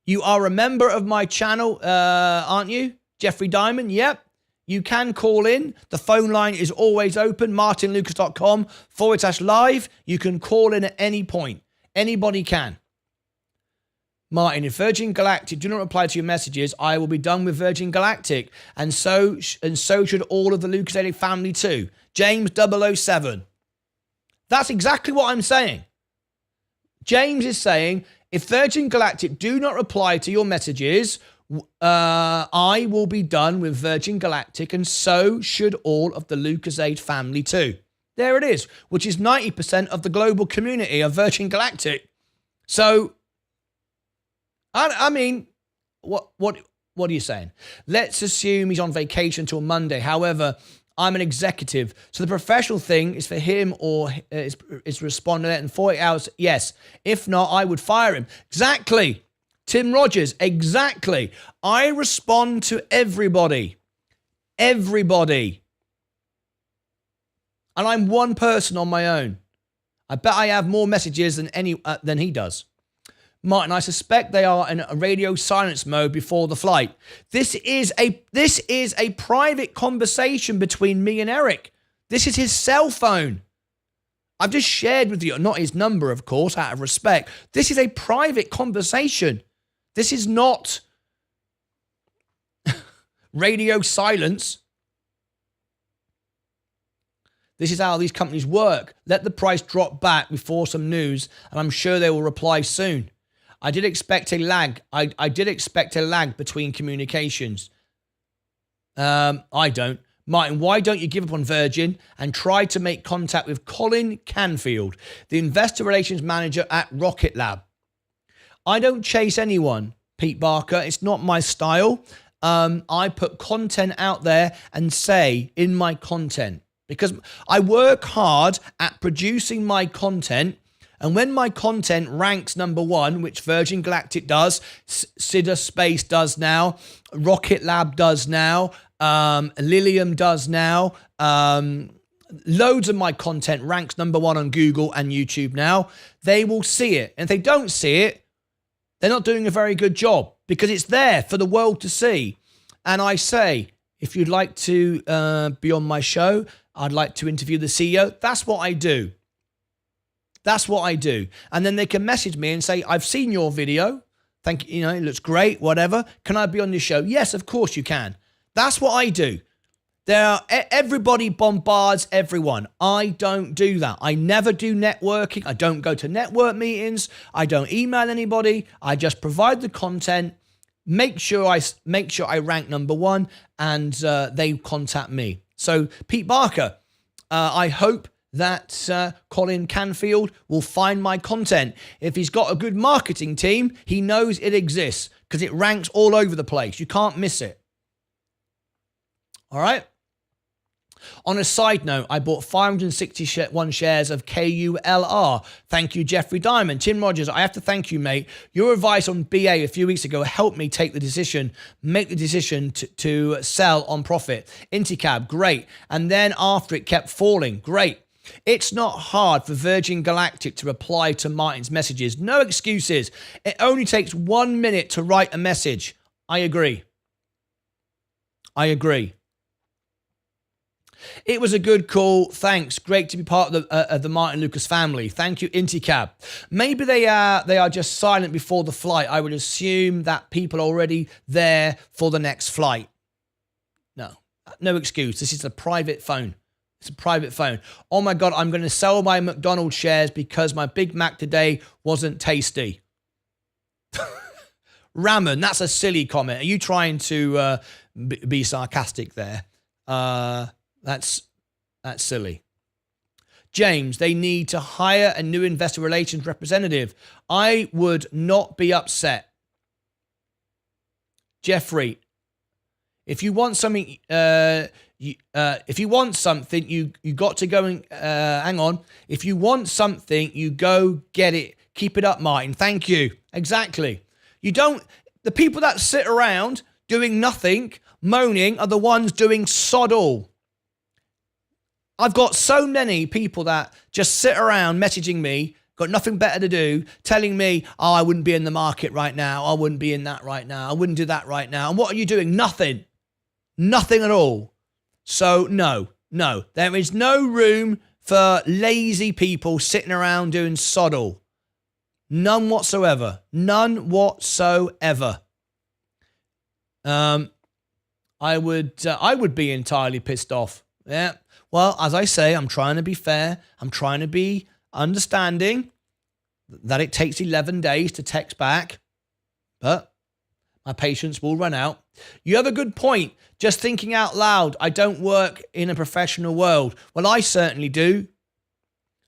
You are a member of my channel, aren't you? Jeffrey Diamond, yep. You can call in. The phone line is always open. martynlucas.com/live. You can call in at any point. Anybody can. Martin, if Virgin Galactic do not reply to your messages, I will be done with Virgin Galactic. And so should all of the Lucas family too. James 007. That's exactly what I'm saying. James is saying, if Virgin Galactic do not reply to your messages, I will be done with Virgin Galactic, and so should all of the Lucas family too. There it is, which is 90% of the global community of Virgin Galactic. So, I mean, what are you saying? Let's assume he's on vacation until Monday. However, I'm an executive, so the professional thing is for him or is to respond to that in 40 hours. Yes. If not, I would fire him. Exactly. Tim Rogers. Exactly. I respond to everybody. Everybody. And I'm one person on my own. I bet I have more messages than he does. Martin, I suspect they are in a radio silence mode before the flight. This is a private conversation between me and Eric. This is his cell phone. I've just shared with you, not his number, of course, out of respect. This is a private conversation. This is not radio silence. This is how these companies work. Let the price drop back before some news, and I'm sure they will reply soon. I did expect a lag. I did expect a lag between communications. I don't. Martyn, why don't you give up on Virgin and try to make contact with Colin Canfield, the investor relations manager at Rocket Lab? I don't chase anyone, Pete Barker. It's not my style. I put content out there and say in my content, because I work hard at producing my content. And when my content ranks number one, which Virgin Galactic does, Sidda Space does now, Rocket Lab does now, Lilium does now, loads of my content ranks number one on Google and YouTube now, they will see it. And if they don't see it, they're not doing a very good job, because it's there for the world to see. And I say, if you'd like to be on my show, I'd like to interview the CEO. That's what I do. That's what I do. And then they can message me and say, I've seen your video. Thank you. You know, it looks great, whatever. Can I be on your show? Yes, of course you can. That's what I do. Everybody bombards everyone. I don't do that. I never do networking. I don't go to network meetings. I don't email anybody. I just provide the content, make sure I rank number one, and they contact me. So Pete Barker, I hope that Colin Canfield will find my content. If he's got a good marketing team, he knows it exists, because it ranks all over the place. You can't miss it. All right. On a side note, I bought 561 shares of KULR. Thank you, Jeffrey Diamond. Tim Rogers, I have to thank you, mate. Your advice on BA a few weeks ago helped me make the decision to sell on profit. Inticab, great. And then after it kept falling, great. It's not hard for Virgin Galactic to reply to Martyn's messages. No excuses. It only takes 1 minute to write a message. I agree. It was a good call. Thanks. Great to be part of the Martyn Lucas family. Thank you, Inticab. Maybe they are just silent before the flight. I would assume that people are already there for the next flight. No excuse. This is a private phone. It's a private phone. Oh my God, I'm going to sell my McDonald's shares because my Big Mac today wasn't tasty. Ramen, that's a silly comment. Are you trying to be sarcastic there? That's silly. James, they need to hire a new investor relations representative. I would not be upset. Jeffrey, if you want something, you got to go and hang on. If you want something, you go get it. Keep it up, Martyn. Thank you. Exactly. The people that sit around doing nothing, moaning, are the ones doing sod all. I've got so many people that just sit around messaging me, got nothing better to do, telling me, oh, I wouldn't be in the market right now. I wouldn't be in that right now. I wouldn't do that right now. And what are you doing? Nothing. Nothing at all. So no, there is no room for lazy people sitting around doing sod all. None whatsoever. None whatsoever. I would be entirely pissed off. Yeah. Well, as I say, I'm trying to be fair. I'm trying to be understanding that it takes 11 days to text back, but my patience will run out. You have a good point. Just thinking out loud, I don't work in a professional world. Well, I certainly do.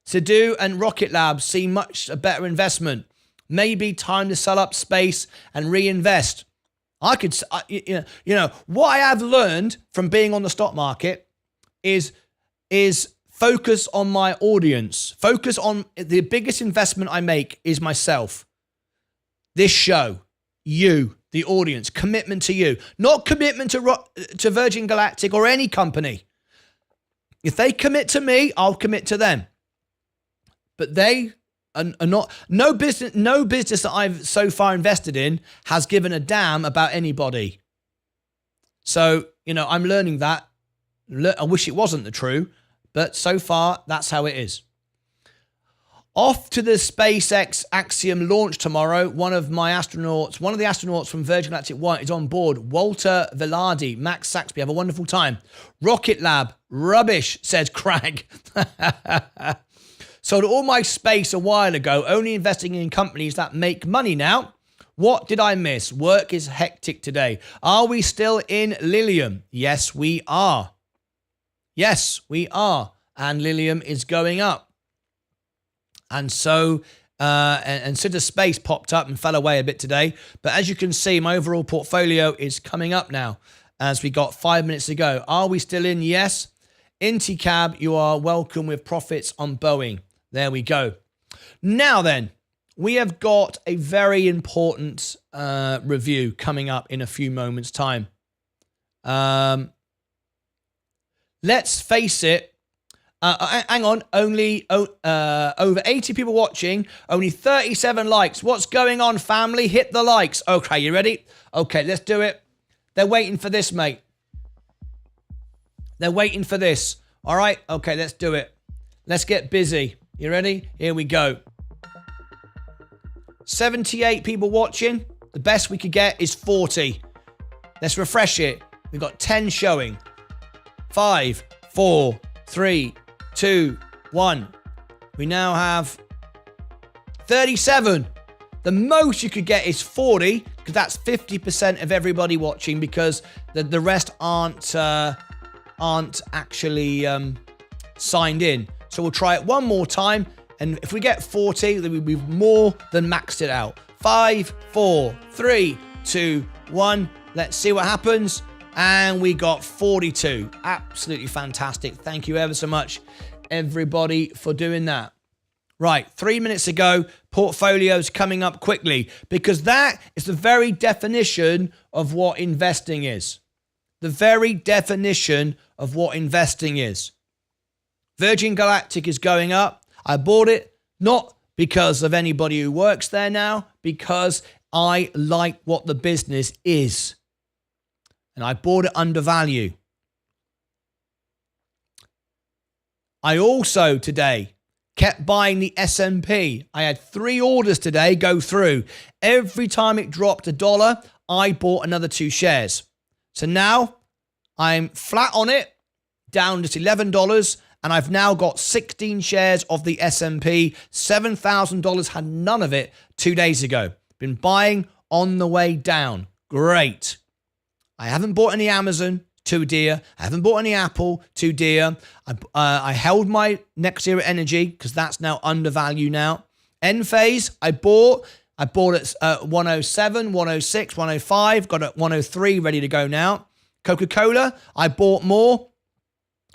Sidhu and Rocket Lab seem much a better investment. Maybe time to sell up space and reinvest. What I have learned from being on the stock market is focus on my audience. Focus on the biggest investment I make is myself. This show, you, the audience, commitment to you, not commitment to Virgin Galactic or any company. If they commit to me, I'll commit to them. But they are not. No business that I've so far invested in has given a damn about anybody. So, I'm learning that. I wish it wasn't the true, but so far, that's how it is. Off to the SpaceX Axiom launch tomorrow. One of the astronauts from Virgin Galactic 1 is on board. Walter Velarde, Max Saxby. Have a wonderful time. Rocket Lab, rubbish, says Crag. Sold all my space a while ago, only investing in companies that make money now. What did I miss? Work is hectic today. Are we still in Lilium? Yes, we are. Yes, we are. And Lilium is going up. And so, and Sitter Space popped up and fell away a bit today. But as you can see, my overall portfolio is coming up now as we got 5 minutes to go. Are we still in? Yes. Inticab, you are welcome with profits on Boeing. There we go. Now then, we have got a very important review coming up in a few moments' time. Let's face it. Hang on, only over 80 people watching, only 37 likes. What's going on, family? Hit the likes. Okay, you ready? Okay, let's do it. They're waiting for this, mate. They're waiting for this. All right? Okay, let's do it. Let's get busy. You ready? Here we go. 78 people watching. The best we could get is 40. Let's refresh it. We've got 10 showing. 5, 4, 3, 2, 1. We now have 37. The most you could get is 40, because that's 50% of everybody watching, because the rest aren't actually signed in. So we'll try it one more time, and if we get 40, then we've more than maxed it out. 5, 4, 3, 2, 1. Let's see what happens. And we got 42. Absolutely fantastic. Thank you ever so much, everybody, for doing that. Right, 3 minutes ago, portfolios coming up quickly, because that is the very definition of what investing is. The very definition of what investing is. Virgin Galactic is going up. I bought it not because of anybody who works there now, because I like what the business is. And I bought it under value. I also today kept buying the S&P. I had 3 orders today go through. Every time it dropped $1, I bought another 2 shares. So now I'm flat on it, down just $11, and I've now got 16 shares of the S&P. $7,000, had none of it 2 days ago. Been buying on the way down. Great. I haven't bought any Amazon, too dear. I haven't bought any Apple, too dear. I held my Next Zero Energy because that's now undervalued now. Enphase, I bought at 107, 106, 105. Got at 103 ready to go now. Coca-Cola, I bought more.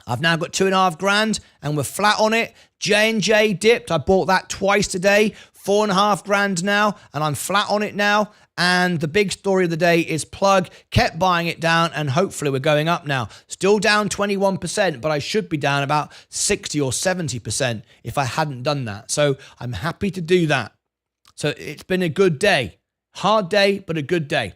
I've now got 2.5 grand and we're flat on it. J&J dipped. I bought that twice today. 4.5 grand now and I'm flat on it now. And the big story of the day is Plug. Kept buying it down and hopefully we're going up now. Still down 21%, but I should be down about 60 or 70% if I hadn't done that. So I'm happy to do that. So it's been a good day. Hard day, but a good day.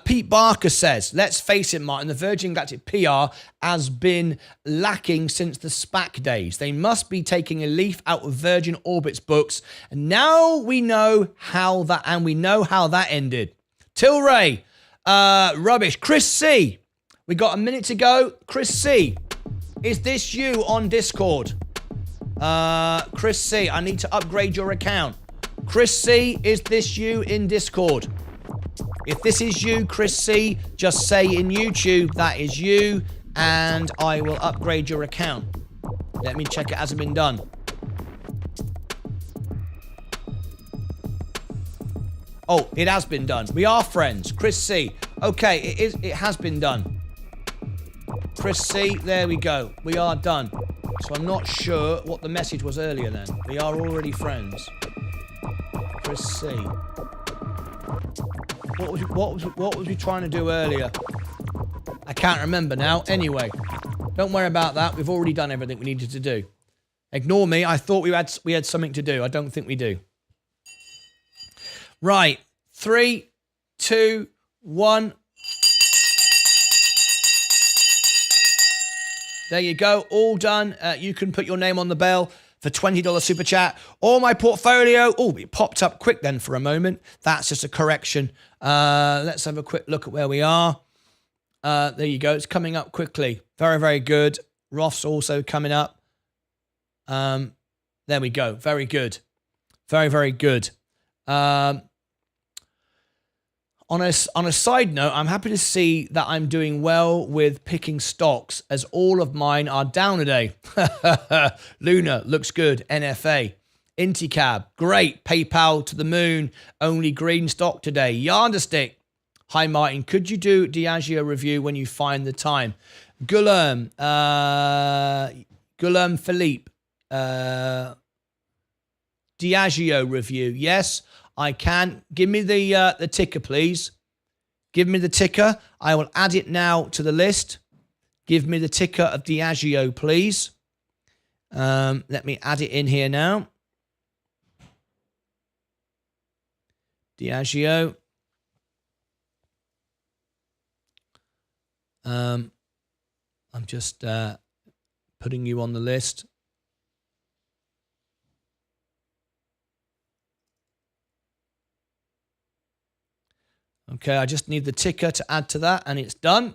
Pete Barker says, let's face it, Martin, the Virgin Galactic PR has been lacking since the SPAC days. They must be taking a leaf out of Virgin Orbit's books. And now we know how that ended. Tilray, rubbish. Chris C, we got a minute to go. Chris C, is this you on Discord? Chris C, I need to upgrade your account. Chris C, is this you in Discord? If this is you, Chris C, just say in YouTube that is you, and I will upgrade your account. Let me check it hasn't been done. Oh, it has been done. We are friends. Chris C. Okay, it has been done. Chris C, there we go. We are done. So I'm not sure what the message was earlier then. We are already friends. Chris C. What was we trying to do earlier? I can't remember now. Anyway, don't worry about that. We've already done everything we needed to do. Ignore me. I thought we had something to do. I don't think we do. Right. 3, 2, 1. There you go. All done. You can put your name on the bell. for $20 super chat. Or my portfolio. Oh, it popped up quick then for a moment. That's just a correction. Let's have a quick look at where we are. There you go. It's coming up quickly. Very, very good. Roth's also coming up. There we go. Very good. Very, very good. On a side note, I'm happy to see that I'm doing well with picking stocks as all of mine are down today. Luna looks good. NFA. Inticab. Great. PayPal to the moon. Only green stock today. Yardstick. Hi, Martin. Could you do Diageo review when you find the time? Guillaume Philippe. Diageo review. Yes, I can. Give me the ticker, please. Give me the ticker. I will add it now to the list. Give me the ticker of Diageo, please. Let me add it in here now. Diageo. I'm just putting you on the list. Okay, I just need the ticker to add to that, and it's done.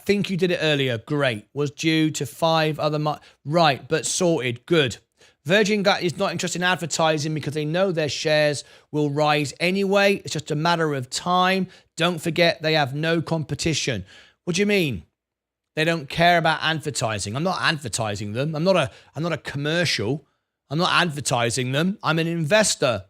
Think you did it earlier. Great. Was due to 5 other... Right, but sorted. Good. Virgin is not interested in advertising because they know their shares will rise anyway. It's just a matter of time. Don't forget they have no competition. What do you mean? They don't care about advertising. I'm not advertising them. I'm not a commercial. I'm not advertising them. I'm an investor.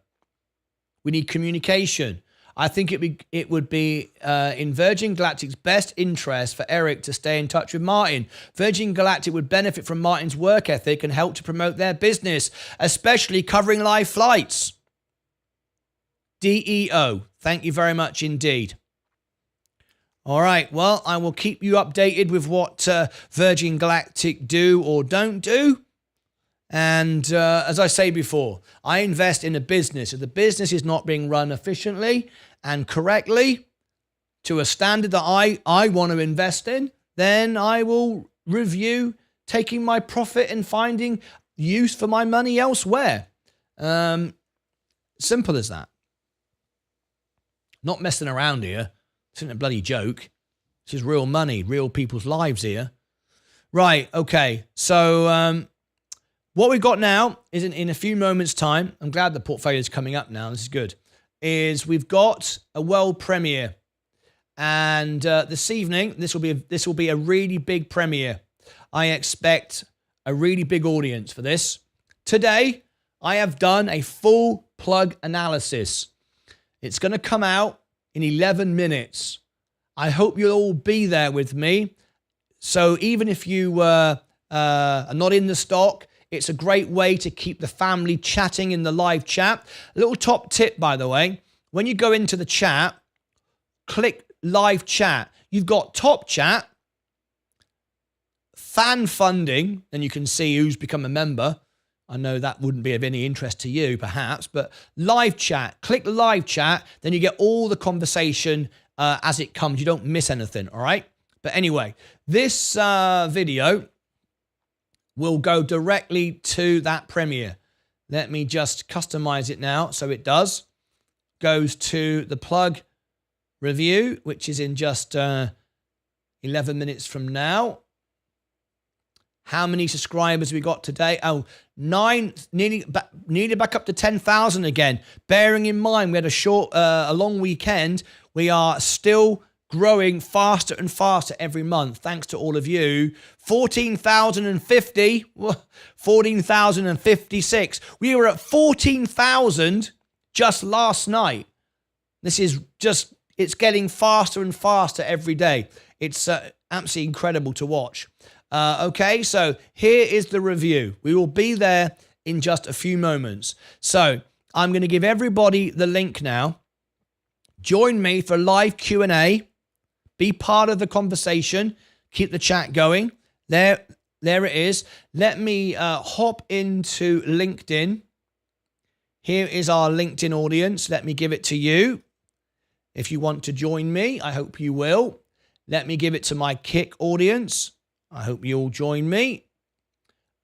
We need communication. I think it would be in Virgin Galactic's best interest for Eric to stay in touch with Martyn. Virgin Galactic would benefit from Martyn's work ethic and help to promote their business, especially covering live flights. DEO. Thank you very much indeed. All right. Well, I will keep you updated with what Virgin Galactic do or don't do. And as I say before, I invest in a business. If the business is not being run efficiently and correctly to a standard that I want to invest in, then I will review taking my profit and finding use for my money elsewhere. Simple as that. Not messing around here. This isn't a bloody joke. This is real money, real people's lives here. Right, okay. So... what we've got now is in a few moments' time, I'm glad the portfolio is coming up now, this is good, is we've got a world premiere. And this evening, this will be a really big premiere. I expect a really big audience for this. Today, I have done a full plug analysis. It's going to come out in 11 minutes. I hope you'll all be there with me. So even if you are not in the stock, it's a great way to keep the family chatting in the live chat. A little top tip, by the way. When you go into the chat, click live chat. You've got top chat, fan funding, and you can see who's become a member. I know that wouldn't be of any interest to you, perhaps, but live chat. Click live chat, then you get all the conversation as it comes. You don't miss anything, all right? But anyway, this video... will go directly to that premiere. Let me just customize it now so it does. Goes to the plug review, which is in just 11 minutes from now. How many subscribers we got today? Oh, 9, nearly back up to 10,000 again. Bearing in mind we had a long weekend, we are still growing faster and faster every month, thanks to all of you. 14,050, 14,056. We were at 14,000 just last night. This is just, it's getting faster and faster every day. It's absolutely incredible to watch. Okay, so here is the review. We will be there in just a few moments. So I'm going to give everybody the link now. Join me for live Q&A. Be part of the conversation. Keep the chat going. There it is. Let me hop into LinkedIn. Here is our LinkedIn audience. Let me give it to you. If you want to join me, I hope you will. Let me give it to my Kick audience. I hope you all join me.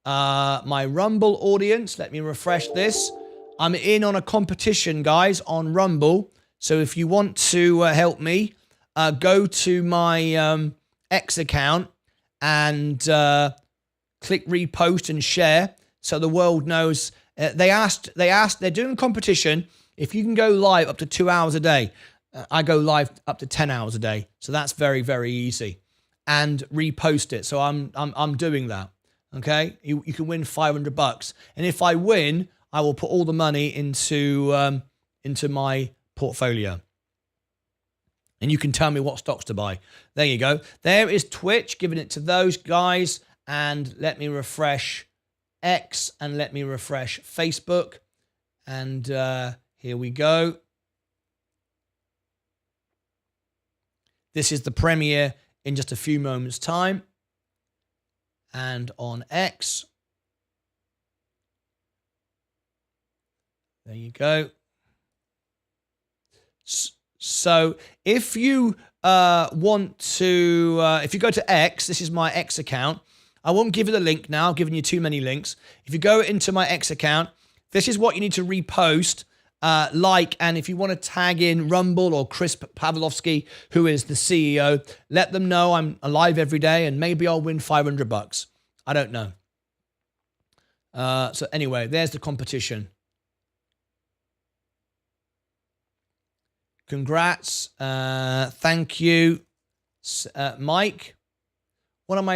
my Rumble audience. Let me refresh this. I'm in on a competition, guys, on Rumble. So if you want to help me, go to my X account and click repost and share so the world knows. They're doing a competition. If you can go live up to 2 hours a day, I go live up to 10 hours a day. So that's very, very easy. And repost it. So I'm doing that. Okay. You can win $500. And if I win, I will put all the money into my portfolio. And you can tell me what stocks to buy. There you go. There is Twitch, giving it to those guys. And let me refresh X and let me refresh Facebook. And here we go. This is the premiere in just a few moments' time. And on X. There you go. So if you want to, if you go to X, this is my X account. I won't give you the link now. I've given you too many links. If you go into my X account, this is what you need to repost, and if you want to tag in Rumble or Chris Pavlovsky, who is the CEO, let them know I'm alive every day and maybe I'll win $500. I don't know. So anyway, there's the competition. Congrats. Thank you, Mike. What am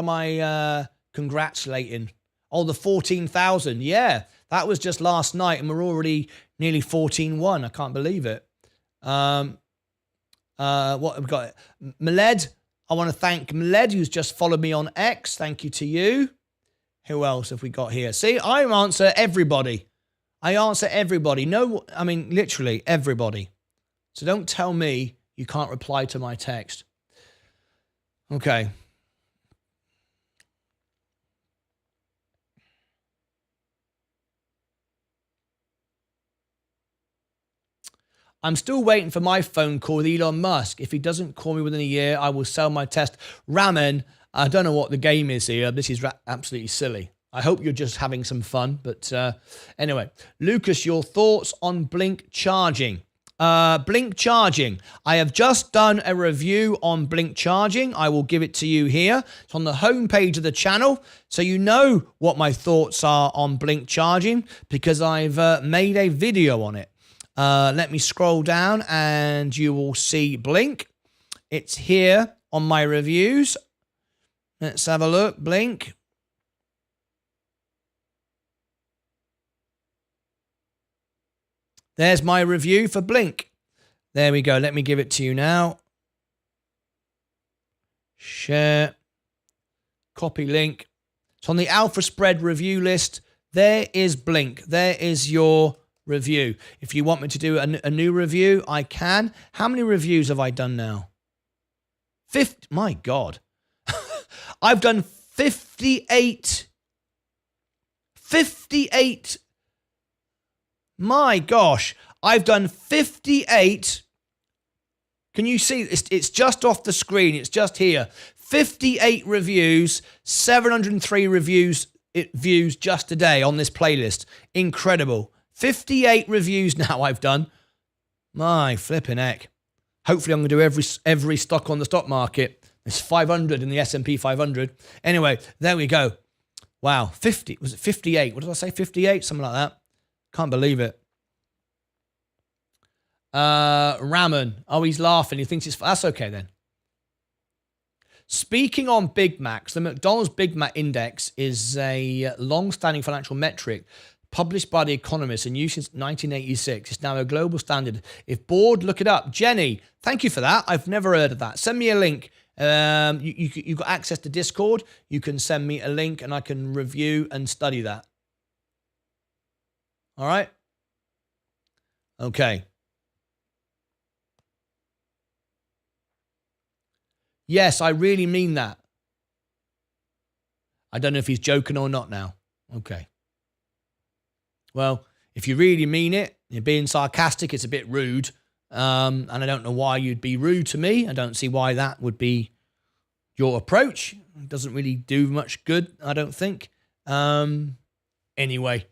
I congratulating? Oh, the 14,000. Yeah, that was just last night and we're already nearly 14-1. I can't believe it. What have we got? Maled. I want to thank Maled, who's just followed me on X. Thank you to you. Who else have we got here? See, I answer everybody. I answer everybody. No, I mean, literally everybody. So don't tell me you can't reply to my text. Okay. I'm still waiting for my phone call with Elon Musk. If he doesn't call me within a year, I will sell my test. Ramen, I don't know what the game is here. This is absolutely silly. I hope you're just having some fun. But anyway, Lucas, your thoughts on Blink charging? Blink charging. I have just done a review on Blink charging. I will give it to you here. It's on the homepage of the channel. So you know what my thoughts are on Blink charging because I've made a video on it. Let me scroll down and you will see Blink. It's here on my reviews. Let's have a look. Blink. There's my review for Blink. There we go. Let me give it to you now. Share. Copy link. It's on the Alpha Spread review list. There is Blink. There is your review. If you want me to do a new review, I can. How many reviews have I done now? 50. My God. I've done 58. 58. My gosh. I've done 58. Can you see? It's just off the screen. It's just here. 58 reviews, 703 views just today on this playlist. Incredible. 58 reviews now I've done. My flipping heck. Hopefully I'm going to do every stock on the stock market. There's 500 in the S&P 500. Anyway, there we go. Wow, 50. Was it 58? What did I say? 58? Something like that. Can't believe it. Ramen. Oh, he's laughing. He thinks it's... That's okay then. Speaking on Big Macs, the McDonald's Big Mac Index is a long-standing financial metric published by The Economist and used since 1986. It's now a global standard. If bored, look it up. Jenny, thank you for that. I've never heard of that. Send me a link. You've got access to Discord. You can send me a link and I can review and study that. All right? Okay. Yes, I really mean that. I don't know if he's joking or not now. Okay. Well, if you really mean it, you're being sarcastic, it's a bit rude. And I don't know why you'd be rude to me. I don't see why that would be your approach. It doesn't really do much good, I don't think. Anyway,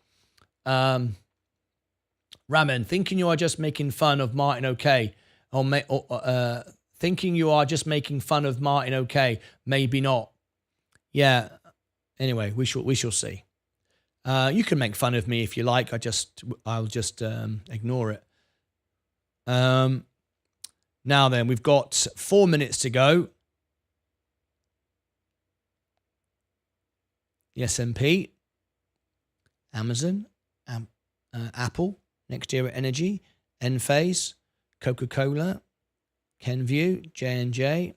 Ramen, thinking you are just making fun of Martyn OK, thinking you are just making fun of Martyn OK, maybe not. Yeah. Anyway, we shall see. You can make fun of me if you like. I'll just ignore it. Now then, we've got 4 minutes to go. The S&P, Amazon, Apple, Next Era Energy, Enphase, Coca-Cola, Kenvue, J&J.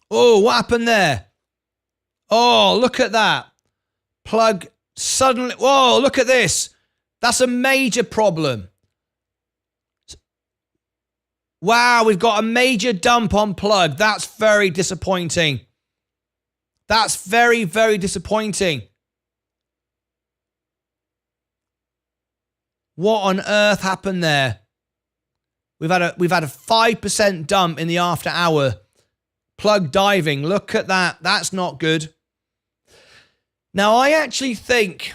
Oh, what happened there? Oh, look at that. Plug suddenly. Whoa, look at this. That's a major problem. Wow, we've got a major dump on Plug. That's very disappointing. That's very, very disappointing. What on earth happened there? We've had a 5% dump in the after hour. Plug diving. Look at that. That's not good. Now, I actually think,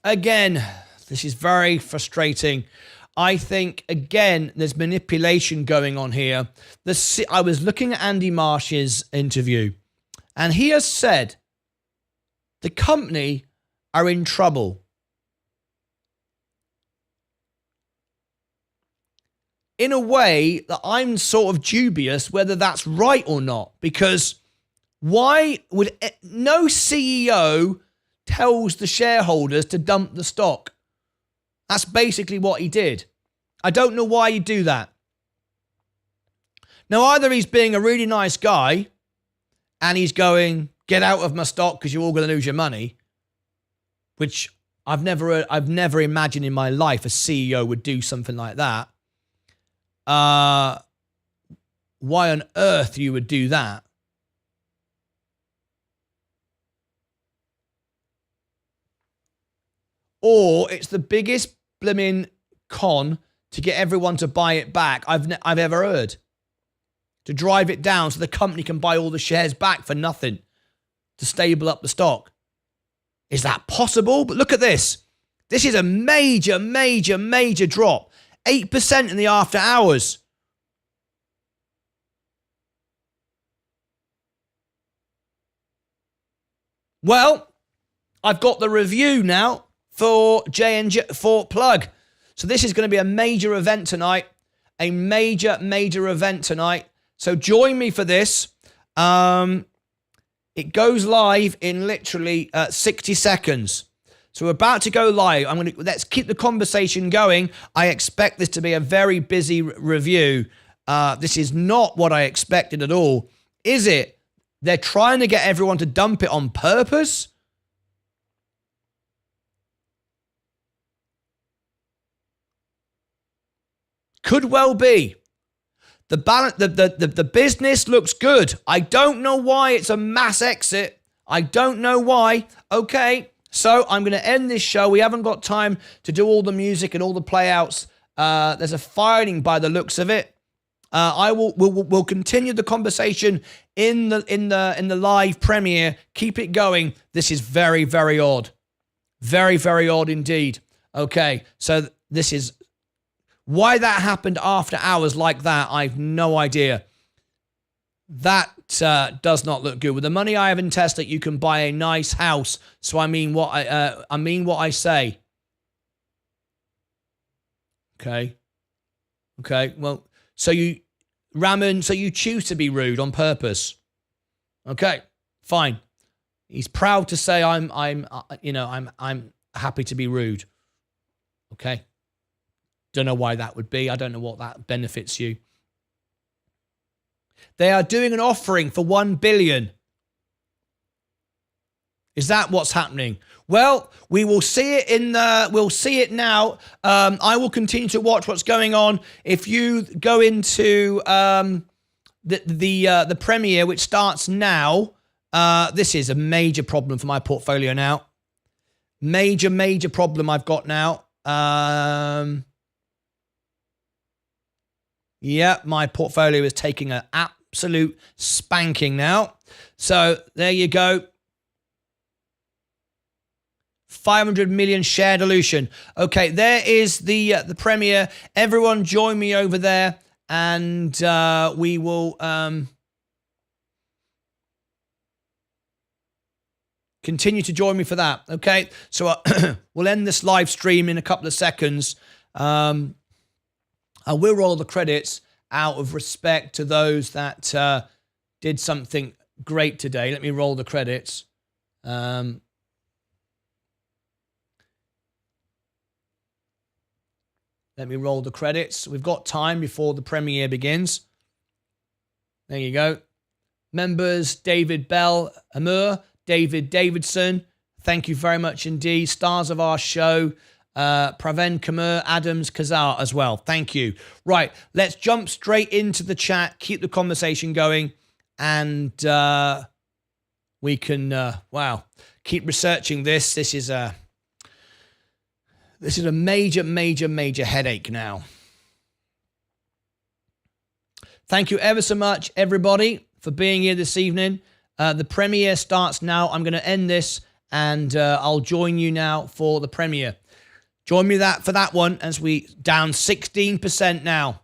again, this is very frustrating. I think, again, there's manipulation going on here. I was looking at Andy Marsh's interview, and he has said the company are in trouble. In a way that I'm sort of dubious whether that's right or not, because why would no CEO tells the shareholders to dump the stock? That's basically what he did. I don't know why you do that. Now, either he's being a really nice guy and he's going, get out of my stock because you're all going to lose your money, which I've never imagined in my life a CEO would do something like that. Why on earth you would do that? Or it's the biggest blimmin' con to get everyone to buy it back I've ever heard. To drive it down so the company can buy all the shares back for nothing to stable up the stock. Is that possible? But look at this. This is a major, major, major drop. 8% in the after hours. Well, I've got the review now for J&J, for Plug. So this is going to be a major event tonight. A major, major event tonight. So join me for this. It goes live in literally 60 seconds. So we're about to go live. Let's keep the conversation going. I expect this to be a very busy review. This is not what I expected at all. Is it? They're trying to get everyone to dump it on purpose? Could well be. The business looks good. I don't know why it's a mass exit. I don't know why. Okay, so I'm going to end this show. We haven't got time to do all the music and all the playouts. There's a firing by the looks of it. We'll continue the conversation in the live premiere. Keep it going. This is very, very odd. Very, very odd indeed. Okay, so this is why that happened after hours like that. I've no idea. That does not look good. With the money I have in Tesla, you can buy a nice house. So I mean what I say. Okay. Well, so you, Ramen, so you choose to be rude on purpose. Okay, fine. He's proud to say I'm happy to be rude. Okay. Don't know why that would be. I don't know what that benefits you. They are doing an offering for 1 billion. Is that what's happening? Well, we will see it we'll see it now. I will continue to watch what's going on. If you go into the premiere, which starts now, This is a major problem for my portfolio now. Major problem I've got now. Yeah, my portfolio is taking an absolute spanking now. So there you go. 500 million share dilution. Okay, there is the premiere. Everyone join me over there, and we will continue to join me for that. Okay, so we'll end this live stream in a couple of seconds. I will roll the credits out of respect to those that did something great today. Let me roll the credits. Let me roll the credits. We've got time before the premiere begins. There you go. Members, David Bell, Amur, David Davidson. Thank you very much indeed. Stars of our show. Praven Kamur, Adams, Kazar as well. Thank you. Right, let's jump straight into the chat. Keep the conversation going. And we can, keep researching this. This is a major headache now. Thank you ever so much, everybody, for being here this evening. The premiere starts now. I'm going to end this, and I'll join you now for the premiere. Join me for that one as we down 16% now.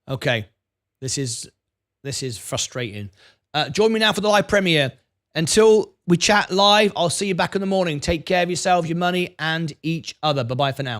Okay, this is frustrating. Join me now for the live premiere. Until we chat live, I'll see you back in the morning. Take care of yourself, your money, and each other. Bye-bye for now.